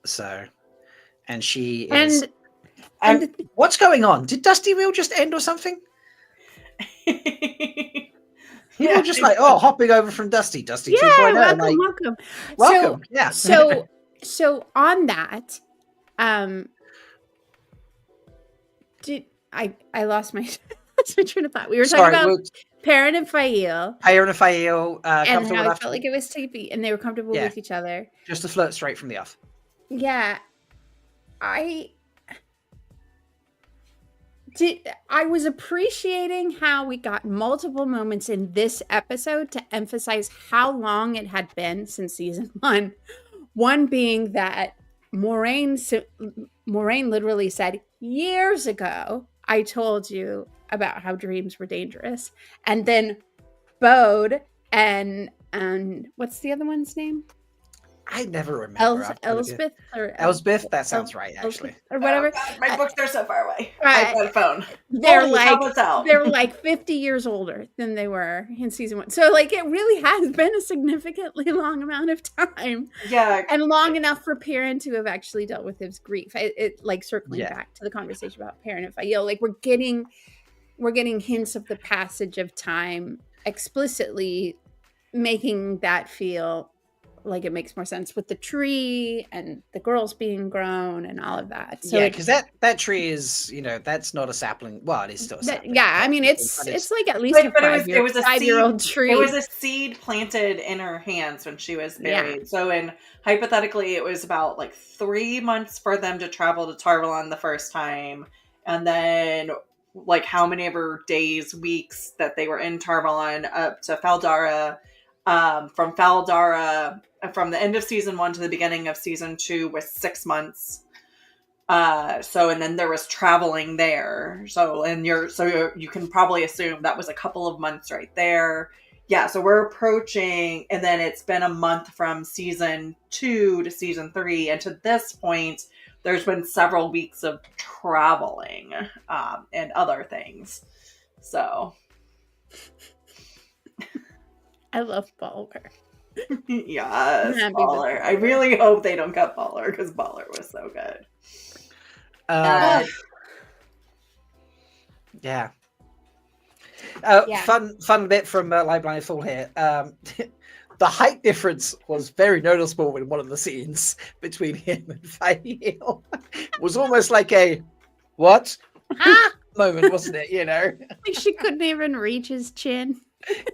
So, and she is. And what's going on? Did Dusty Wheel just end or something? People were just like, oh, hopping over from Dusty 2.0. Welcome. So on that, I lost my train of thought. We were talking about Perrin and Fael. And how I felt like it was TV, and they were comfortable with each other. Just to flirt straight from the off. Yeah, I was appreciating how we got multiple moments in this episode to emphasize how long it had been since season 1. One being that Moraine literally said, years ago, I told you about how dreams were dangerous. And then Bode and what's the other one's name? I never remember. Elspeth? Elspeth? That sounds right, actually. Or whatever. Oh, God, my books are so far away. I've got a phone. They're like 50 years older than they were in season 1. So like it really has been a significantly long amount of time. Yeah. And long enough for Perrin to have actually dealt with his grief. It like circling back to the conversation about Perrin and Fael. Like we're getting hints of the passage of time explicitly making that feel like it makes more sense with the tree and the girls being grown and all of that. So yeah, because that tree is, that's not a sapling. Well, it is still a sapling. Yeah, I mean, it's like at least a 5-year-old tree. It was a seed planted in her hands when she was buried. Yeah. So, and hypothetically, it was about like 3 months for them to travel to Tarvalon the first time, and then like how many ever days, weeks that they were in Tarvalon up to Faldara. From Faldara, from the end of season 1 to the beginning of season 2 was 6 months. And then there was traveling there. So you can probably assume that was a couple of months right there. Yeah. So we're approaching, and then it's been a month from season 2 to season 3. And to this point, there's been several weeks of traveling, and other things. So. I love Baller. Yes, Baller. I really hope they don't cut Baller because Baller was so good. Yeah. Fun bit from Light Blind Fool here. The height difference was very noticeable in one of the scenes between him and Fael. It was almost like a what moment, wasn't it? Like she couldn't even reach his chin.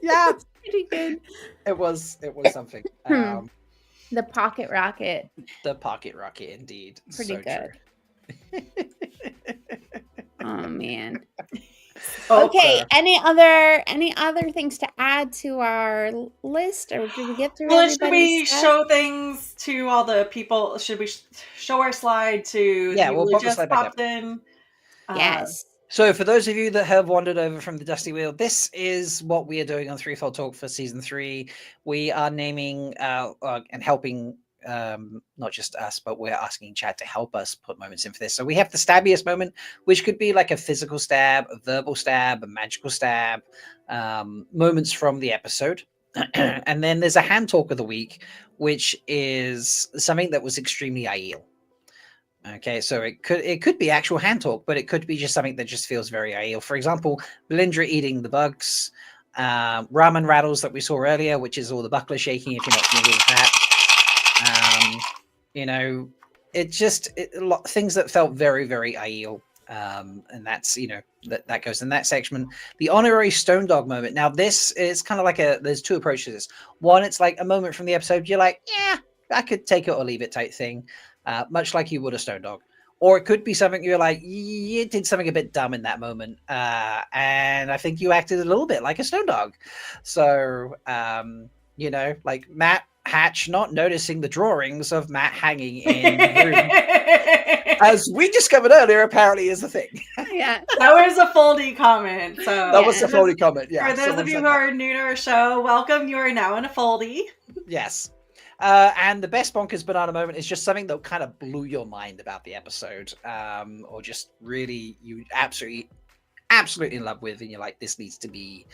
Yeah. Pretty good. It was something. The pocket rocket. The pocket rocket, indeed. Pretty good. Oh man. Okay. fair. Any other things to add to our list, or did we get through Well, should everybody's we stuff? show things to all the people? Should we show our slide to Yeah, the we'll pop the just slide back up. popped in? Yes. So for those of you that have wandered over from the Dusty Wheel, this is what we are doing on Threefold Talk for season 3. We are naming and helping not just us, but we're asking chat to help us put moments in for this. So we have the stabbiest moment, which could be like a physical stab, a verbal stab, a magical stab, moments from the episode. And then there's a hand talk of the week, which is something that was extremely Aiel. Okay, so it could be actual hand talk, but it could be just something that just feels very Aiel. For example, Melindhra eating the bugs, ramen rattles that we saw earlier, which is all the buckler shaking. If you're not familiar with that, you know, it just things that felt very, very Aiel. And that's, you know, that goes in that section. The honorary stone dog moment. Now, this is kind of like there's two approaches to this. One, it's like a moment from the episode. You're like, yeah, I could take it or leave it type thing. Much like you would a stone dog. Or it could be something you're like, you did something a bit dumb in that moment. And I think you acted a little bit like a stone dog. So, you know, like Matt Hatch not noticing the drawings of Matt hanging in the room. As we discovered earlier, apparently is the thing. Yeah. That was a Foldy comment. So That was a Foldy comment, yeah. For those of you who are new to our show, welcome. You are now in a Foldy. Yes. And the best bonkers banana moment is just something that kind of blew your mind about the episode, or just really you absolutely in love with, and you're like, this needs to be,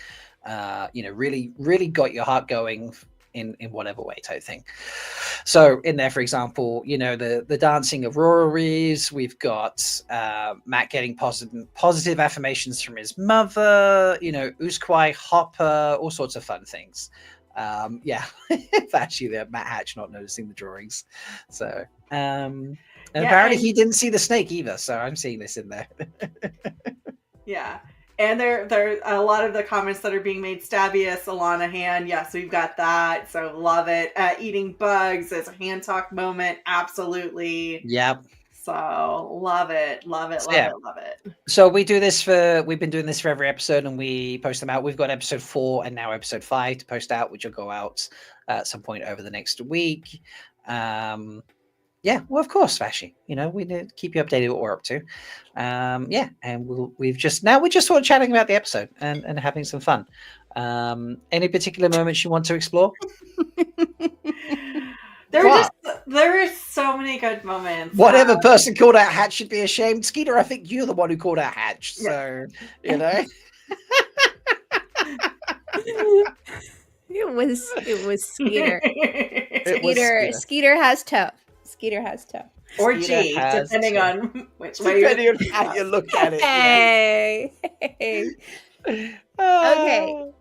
you know, really got your heart going in whatever way type thing. So in there, for example, you know, the dancing of Rory's, we've got Matt getting positive affirmations from his mother, you know, Usquai, Hopper, all sorts of fun things. Yeah, actually, Matt Hatch not noticing the drawings. So, and apparently he didn't see the snake either. So I'm seeing this in there. Yeah, and there a lot of the comments that are being made. Stabbiest, Alana hand. Yes, we've got that. So love it. Eating bugs as a hand talk moment. Absolutely. Yep. So love it. So we've been doing this for every episode, and we post them out. We've got episode 4 and now episode 5 to post out, which will go out at some point over the next week. Yeah, well, of course, Vashi. You know, we need to keep you updated what we're up to. Yeah, and we're just sort of chatting about the episode and having some fun. Any particular moments you want to explore? There are so many good moments. Whatever person called out Hatch should be ashamed. Skeeter, I think you're the one who called out Hatch. So, you know. It was Skeeter. Skeeter has toe. Skeeter has toe. Or Skeeter G, depending on which way on how you look at it. Hey. Okay.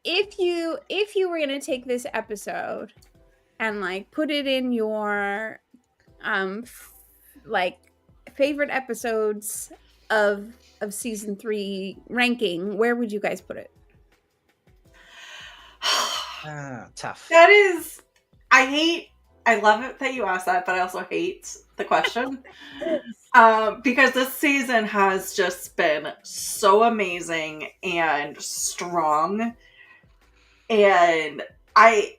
If you were gonna take this episode and like put it in your like favorite episodes of season 3 ranking, where would you guys put it? Tough. That is, I love it that you asked that, but I also hate the question. Because this season has just been so amazing and strong. And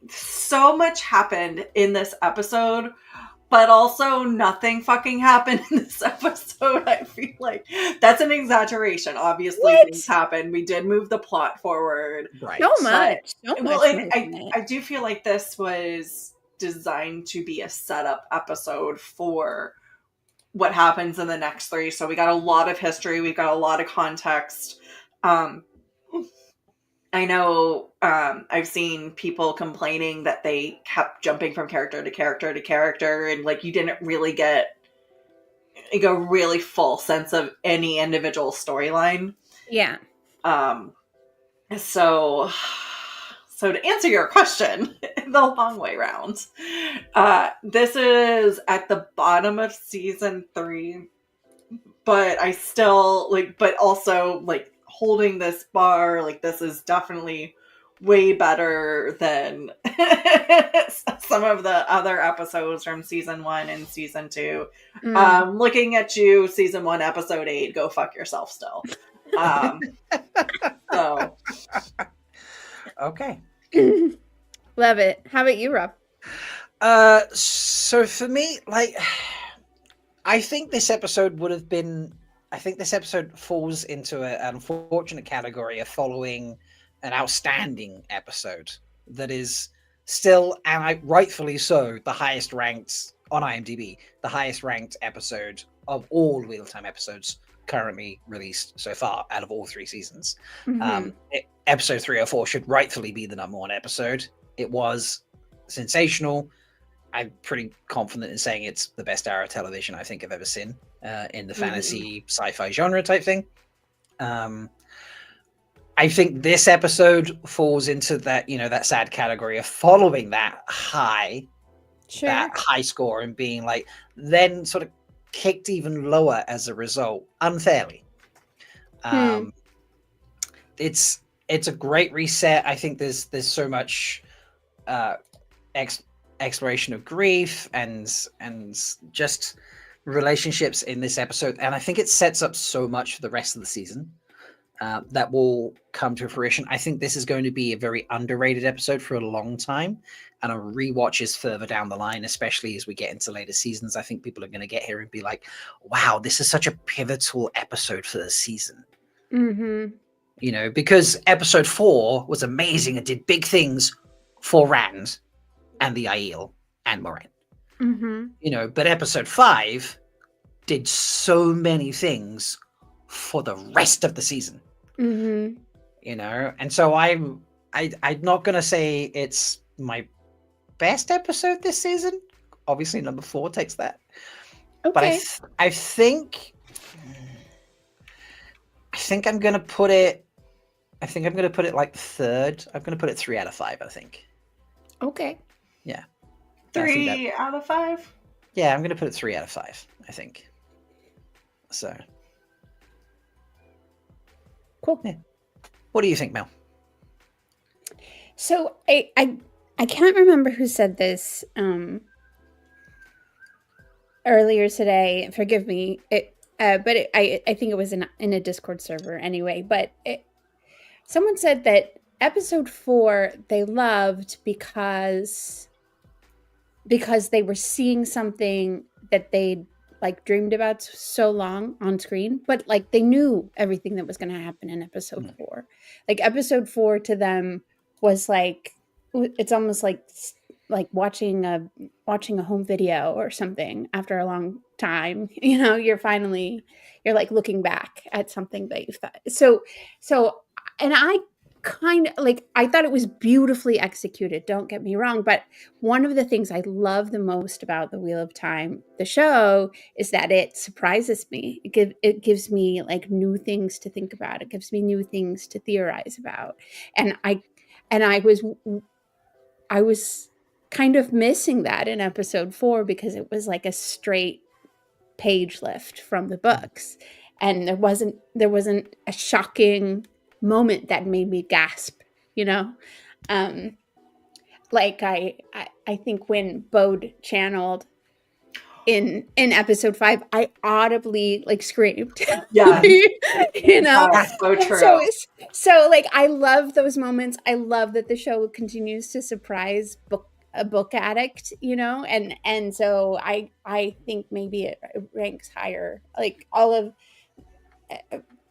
so much happened in this episode, but also nothing fucking happened in this episode. I feel like that's an exaggeration. Obviously, things happened. We did move the plot forward. Right. So much. Well, I do feel like this was designed to be a setup episode for what happens in the next 3. So we got a lot of history. We've got a lot of context. I know I've seen people complaining that they kept jumping from character to character to character, and like you didn't really get like a really full sense of any individual storyline. Yeah. So to answer your question, the long way round, this is at the bottom of season 3, but I still but also holding this bar, this is definitely way better than some of the other episodes from season 1 and season 2. Looking at you, season 1, episode 8, go fuck yourself still. So Okay. Love it. How about you, Rob? So for me, like, I think this episode would have been. I think this episode falls into an unfortunate category of following an outstanding episode that is still, and rightfully so, the highest ranked on IMDb, the highest ranked episode of all Wheel of Time episodes currently released so far out of all 3 seasons. Episode 304 should rightfully be the #1 episode. It was sensational. I'm pretty confident in saying it's the best hour of television I think I've ever seen in the fantasy sci-fi genre type thing. I think this episode falls into that, that sad category of following that high score and being like, then sort of kicked even lower as a result, unfairly. It's a great reset. I think there's so much exploration of grief and just relationships in this episode, and I think it sets up so much for the rest of the season that will come to fruition. I think this is going to be a very underrated episode for a long time, and on rewatches further down the line, especially as we get into later seasons, I think people are going to get here and be like, wow, this is such a pivotal episode for the season. Because episode 4 was amazing and did big things for Rand and the Aiel and Moraine. But episode 5 did so many things for the rest of the season. And so I'm not gonna say it's my best episode this season. Obviously, number 4 takes that. Okay. But I think I'm gonna put it. I think I'm gonna put it like third. I'm gonna put it 3 out of 5. I think. Okay. Yeah. 3 out of 5? Yeah, I'm going to put it 3 out of 5, I think. So. Cool. Yeah. What do you think, Mel? So I can't remember who said this earlier today. Forgive me. I think it was in a Discord server anyway. But someone said that episode 4 they loved because they were seeing something that they'd like dreamed about so long on screen, but like they knew everything that was going to happen in episode 4. Like episode 4 to them was like, it's almost like watching a home video or something after a long time. You're like looking back at something that you thought. So, and I kind of like, I thought it was beautifully executed, don't get me wrong, but one of the things I love the most about the Wheel of Time, the show, is that it surprises me. It gives me like new things to think about. It gives me new things to theorize about. And I was kind of missing that in episode 4 because it was like a straight page lift from the books, and there wasn't a shocking moment that made me gasp, like I think when Bode channeled in episode 5, I audibly like screamed. Yeah. That's so true. So like I love those moments. I love that the show continues to surprise a book addict, and so I think maybe it ranks higher, like all of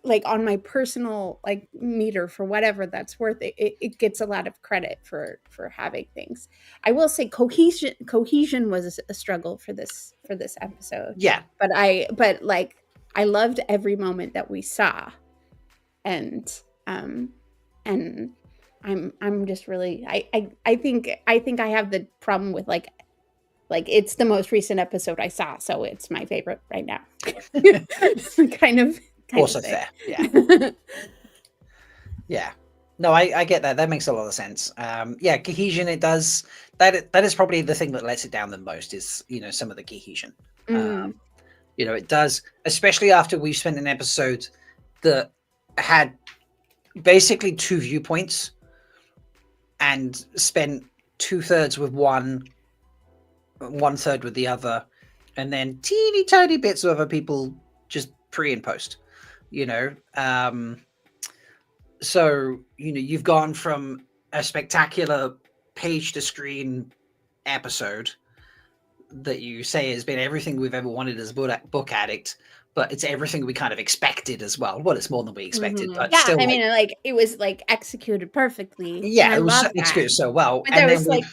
like on my personal like meter for whatever that's worth. It gets a lot of credit for having things. I will say cohesion was a struggle for this episode. Yeah, but I loved every moment that we saw, and I'm just really I think I have the problem with like it's the most recent episode I saw, so it's my favorite right now. kind of also fair. Yeah. Yeah. No, I get that. That makes a lot of sense. Cohesion, it does. That is probably the thing that lets it down the most is, some of the cohesion. It does, especially after we've spent an episode that had basically 2 viewpoints and spent 2/3 with one, 1/3 with the other, and then teeny tiny bits of other people just pre and post. you know. So, you know, you've gone from a spectacular page to screen episode that you say has been everything we've ever wanted as a book addict, but it's everything we kind of expected as well. Well, it's more than we expected, but Yeah, still, I mean, like it was like executed perfectly. yeah, and I it was love that. executed so well. But And there then was like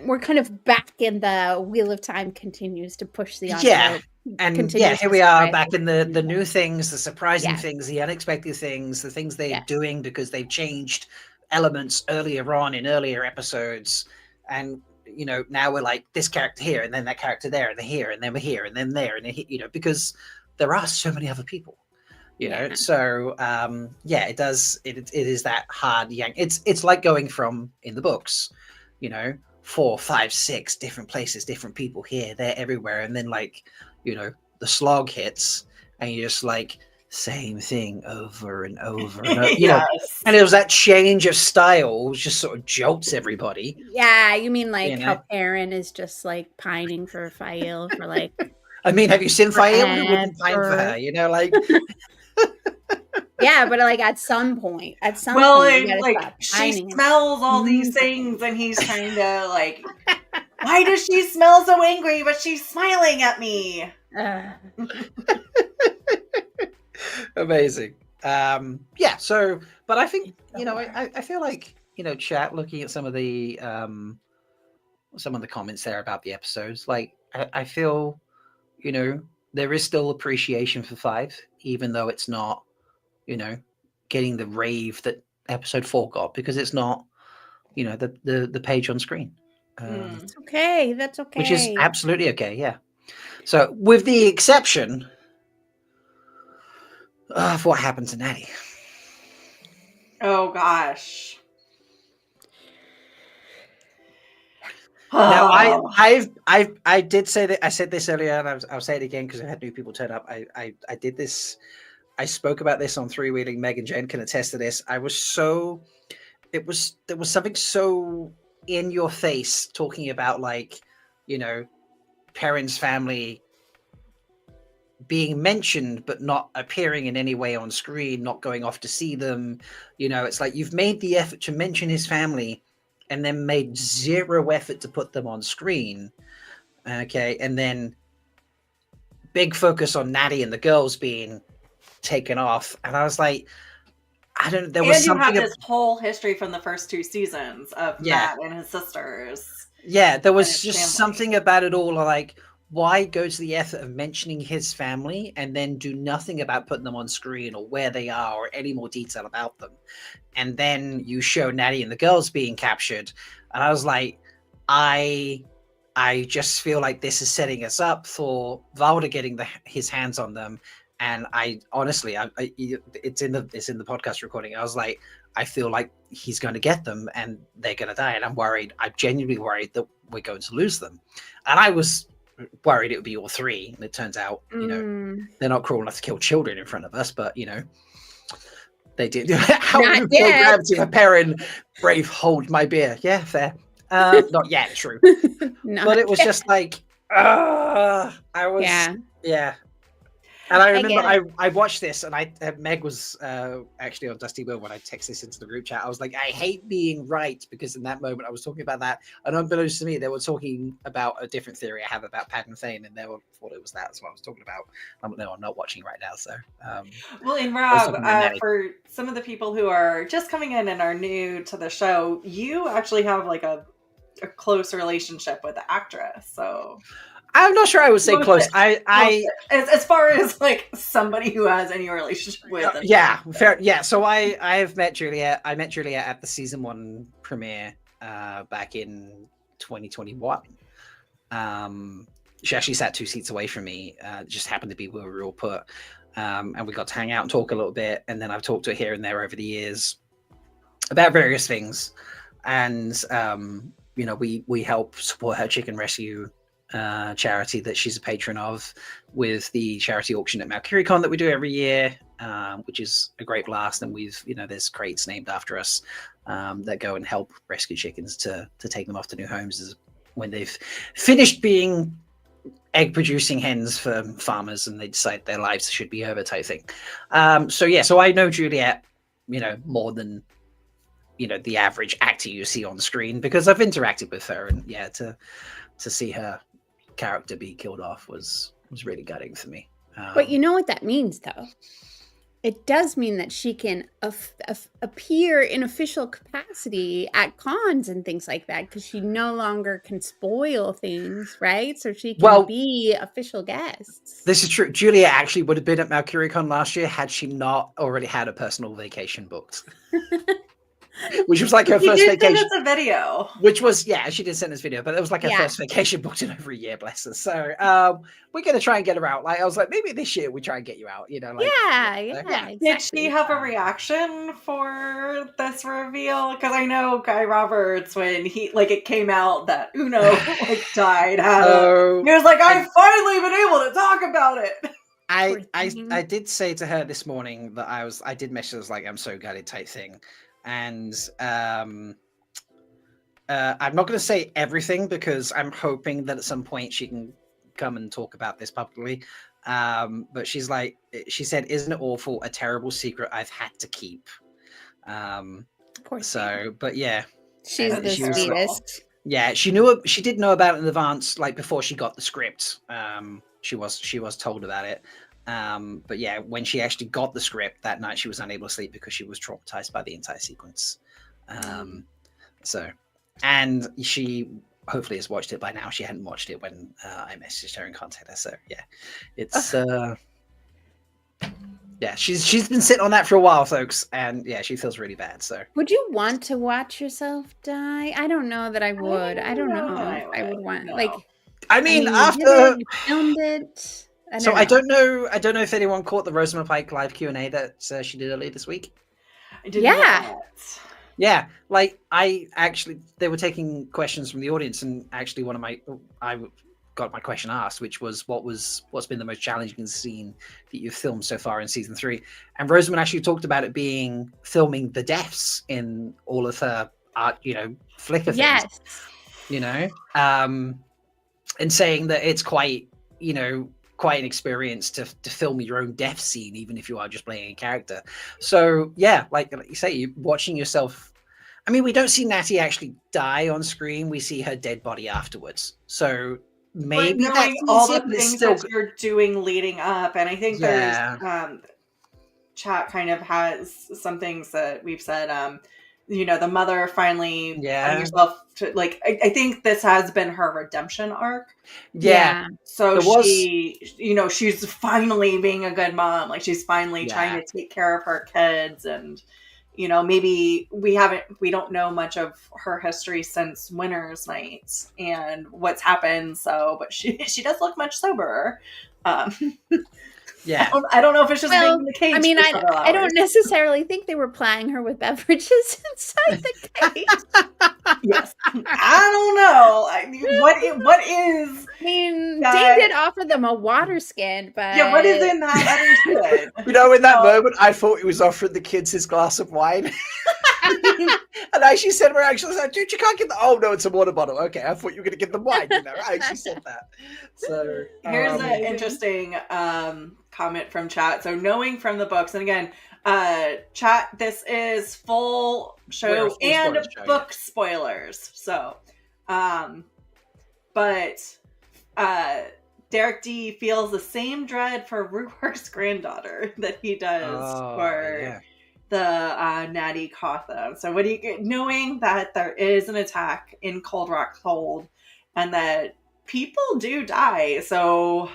we're kind of back in the Wheel of Time continues to push the envelope. and yeah, here we are back in the new things, the surprising Yeah. things, the unexpected things, the things they're Yeah. doing because they've changed elements earlier on in earlier episodes. And you know, now we're like this character here, and then that character there, and then here, and then we're here, and then there, and you know, because there are so many other people, you know. So yeah, it does. It is that hard yank. It's like going from in the books, you know, 4, 5, 6 different places, different people here, there, everywhere, and then like, you know, the slog hits, and you're just like same thing over and over and over, you know. And it was that change of style just sort of jolts everybody. Yeah, you mean like You know? how Perrin is just like pining for Aiel for like. I mean, have you seen Aiel? Who wouldn't pine for her? You know, like. Yeah, but like at some point, you and gotta like stop she pining. smells all these things, and he's trying to like, why does she smell so angry? But she's smiling at me. Amazing. Yeah. So, but I think, you know, I feel like, you know, chat, looking at some of the comments there about the episodes, like I feel, you know, there is still appreciation for 5, even though it's not, you know, getting the rave that episode 4 got, because it's not, you know, the page on screen. It's okay. That's okay. Which is absolutely okay. Yeah. So, with the exception of what happened to Natty. Oh gosh. Now, I did say that. I said this earlier, and I'll say it again because I had new people turn up. I did this. I spoke about this on Three Wheeling. Meg and Jen can attest to this. There was something so in your face talking about, like, you know, Perrin's family being mentioned but not appearing in any way on screen, not going off to see them. You know, it's like you've made the effort to mention his family and then made zero effort to put them on screen. Okay, and then big focus on Natty and the girls being taken off, and I was like, I don't know. There was something. You have this whole history from the first 2 seasons of Matt and his sisters. Yeah, there was just something about it all. Like, why go to the effort of mentioning his family and then do nothing about putting them on screen or where they are or any more detail about them? And then you show Natty and the girls being captured, and I was like, I just feel like this is setting us up for Valda getting his hands on them. And I honestly, it's in the podcast recording. I was like, I feel like he's going to get them and they're going to die. And I'm worried. I'm genuinely worried that we're going to lose them. And I was worried it would be all 3. And it turns out, you know, they're not cruel enough to kill children in front of us, but, you know, they did. How do you feel gravity for Perrin? Brave, hold my beer. Yeah, fair. Not yet, true. But it was just like, I was, yeah. And I remember I watched this, and Meg was actually on Dusty Will when I texted this into the group chat. I was like, I hate being right, because in that moment I was talking about that, and unbeknownst to me, they were talking about a different theory I have about Padden Thane, and they thought it was that. That's what I was talking about. No, I'm not watching right now. So, well, and Rob, for some of the people who are just coming in and are new to the show, you actually have like a close relationship with the actress, so. I'm not sure I would say close. As far as like somebody who has any relationship with them. Yeah, fair. Yeah. So I have met Juliet. I met Juliet at the season 1 premiere back in 2021. She actually sat 2 seats away from me. It just happened to be where we were all put. And we got to hang out and talk a little bit. And then I've talked to her here and there over the years about various things. And you know, we help support her chicken rescue charity that she's a patron of, with the charity auction at Malkier that we do every year, which is a great blast. And we've, you know, there's crates named after us that go and help rescue chickens to take them off to new homes when they've finished being egg producing hens for farmers, and they decide their lives should be over type thing. So I know Juliet, more than the average actor you see on screen because I've interacted with her, and to see her character be killed off was really gutting for me. But you know what that means, though? It does mean that she can appear in official capacity at cons and things like that because she no longer can spoil things, right? So she can be official guests. This is true. Julia actually would have been at MalkierCon last year had she not already had a personal vacation booked. Which was like her first vacation. Send us a video. Which was, she did send us video, but it was like her first vacation booked in over a year, bless her. So we're gonna try and get her out. Like I was like, maybe this year we try and get you out. Exactly. Did she have a reaction for this reveal? Because I know Guy Roberts, when it came out that Uno died, he was like, I've finally been able to talk about it. I did say to her this morning that I did message her, I was like, I'm so gutted type thing. And I'm not going to say everything because I'm hoping that at some point she can come and talk about this publicly. But she said, isn't it awful? A terrible secret I've had to keep. So, but yeah. She's the sweetest. Yeah, she did know about it in advance, like before she got the script. She was told about it. But yeah, when she actually got the script that night, she was unable to sleep because she was traumatized by the entire sequence. And she hopefully has watched it by now. She hadn't watched it when I messaged her and contacted her. So yeah, it's she's been sitting on that for a while, folks, and yeah, she feels really bad. So would you want to watch yourself die? I don't know that I would. I don't know if I would want. No. Like, after you filmed it. I don't know if anyone caught the Rosamund Pike live Q&A that she did earlier this week. I did not. Yeah, like they were taking questions from the audience, and actually I got my question asked, which was what's been the most challenging scene that you've filmed so far in season 3, and Rosamund actually talked about it being filming the deaths in all of her art, flicker things, and saying that it's quite an experience to film your own death scene, even if you are just playing a character. So yeah, like you say, you watching yourself. I mean, we don't see Natty actually die on screen. We see her dead body afterwards. So maybe that's all the things that you're doing leading up. And I think there's chat kind of has some things that we've said. The mother finally finding herself to, like, I think this has been her redemption arc. Yeah. So she's finally being a good mom. Like she's finally trying to take care of her kids, and maybe we don't know much of her history since Winter's Night and what's happened. So, but she does look much soberer. Yeah, I don't know if it's just being in the cage. I mean, I don't necessarily think they were plying her with beverages inside the cage. Yes, I don't know. What is? I mean, Dane did offer them a water skin, but what is in that other skin? In that moment, I thought he was offering the kids his glass of wine. And I actually said, I was like, dude, you can't get the. Oh no, it's a water bottle. Okay, I thought you were going to get the wine. I actually said that. So here's an interesting comment from chat. So knowing from the books, and again, chat, this is full show and book spoilers. So, but Derek D feels the same dread for Ruark's granddaughter that he does for the Natty Cawthon. So knowing that there is an attack in Cold Rock Hold and that people do die. So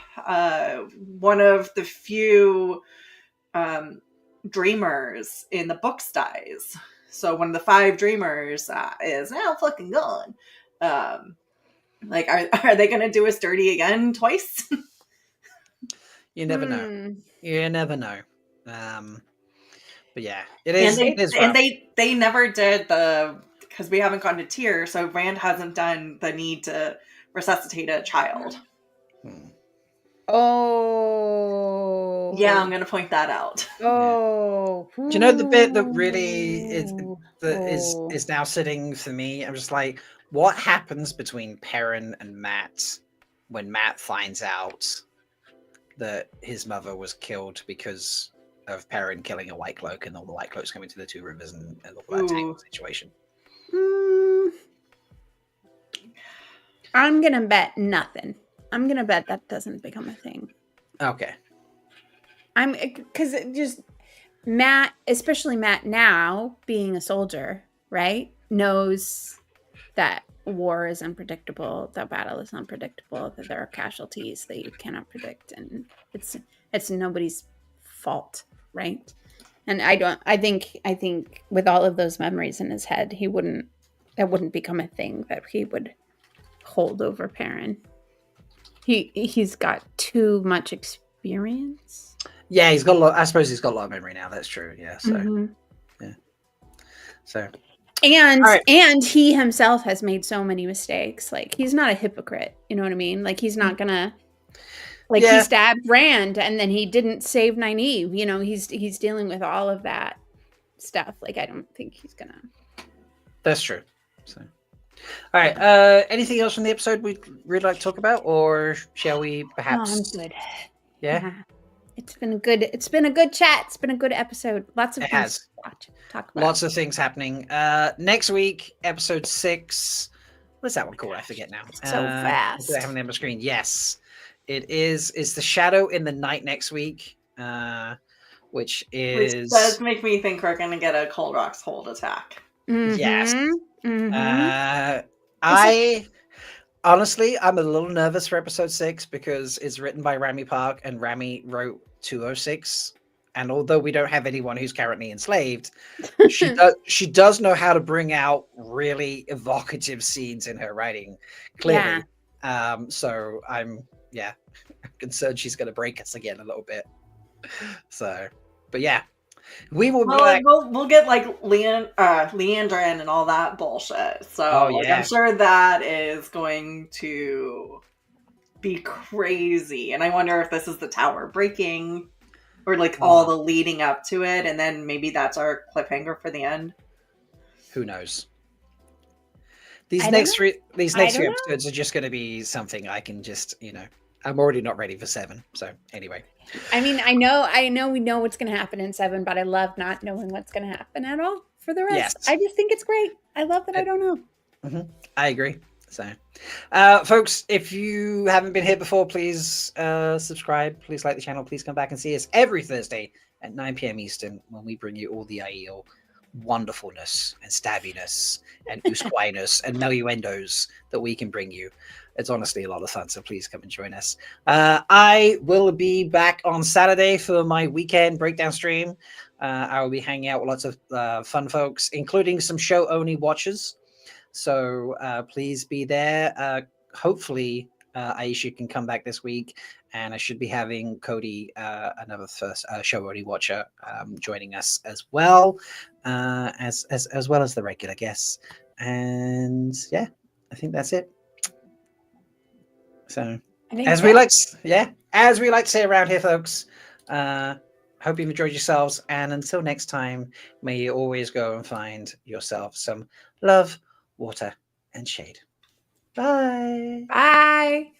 one of the few dreamers in the books dies. So one of the 5 dreamers is now fucking gone. Like, are they going to do us dirty again twice? You never know. You never know. But yeah, it is. And they never did because we haven't gone to tier, so Rand hasn't done the need to resuscitate a child. Oh. Yeah, I'm going to point that out. Oh. Do you know the bit that really is now sitting for me? I'm just like, what happens between Perrin and Matt when Matt finds out that his mother was killed because of Perrin killing a White Cloak and all the White Cloaks coming to the Two Rivers and all that tangled situation. I'm gonna bet nothing. I'm gonna bet that doesn't become a thing. Okay. Because just Matt, especially Matt now being a soldier, right, knows that war is unpredictable, that battle is unpredictable, that there are casualties that you cannot predict, and it's nobody's fault, right? And I think with all of those memories in his head, that wouldn't become a thing that he would hold over Perrin. He's got too much experience. Yeah, he's got a lot. I suppose he's got a lot of memory now. That's true. Yeah. So yeah. So and he himself has made so many mistakes. Like, he's not a hypocrite. You know what I mean? Like, he's not gonna he stabbed Rand and then he didn't save Nynaeve. You know, he's dealing with all of that stuff. Like, I don't think he's gonna. That's true. So, all right. Anything else from the episode we'd really like to talk about, or shall we perhaps? Oh, I'm good. Yeah. It's been a good chat. It's been a good episode. Lots of things to watch, talk about. Lots of things happening. Next week, episode 6. What's that one called? I forget now. So fast. Do I have it on the screen? Yes, it is. It's the Shadow in the Night next week, which does make me think we're going to get a Cold Rock's Hold attack. Mm-hmm. Yes. Mm-hmm. Honestly, I'm a little nervous for episode 6 because it's written by Rami Park and Rami wrote 206. And although we don't have anyone who's currently enslaved, she does know how to bring out really evocative scenes in her writing, clearly. Yeah. So I'm concerned she's going to break us again a little bit. So, but yeah. We will we'll get like Leandrin and all that bullshit. So I'm sure that is going to be crazy. And I wonder if this is the tower breaking or like all the leading up to it, and then maybe that's our cliffhanger for the end. Who knows? These next few episodes are just going to be something I can just, I'm already not ready for 7. So anyway. I mean, I know we know what's going to happen in 7, but I love not knowing what's going to happen at all for the rest. Yes. I just think it's great. I love that I don't know. Mm-hmm. I agree. So, folks, if you haven't been here before, please subscribe. Please like the channel. Please come back and see us every Thursday at 9 p.m. Eastern when we bring you all the Aiel wonderfulness and stabbiness and usquiness and meluendos that we can bring you. It's honestly a lot of fun, so please come and join us. I will be back on Saturday for my weekend breakdown stream. I will be hanging out with lots of fun folks, including some show-only watchers. So please be there. Hopefully, Aisha can come back this week, and I should be having Cody, another first show-only watcher, joining us as well, as well as the regular guests. And yeah, I think that's it. So, as we like to say around here, folks, hope you've enjoyed yourselves. And until next time, may you always go and find yourself some love, water, and shade. Bye. Bye.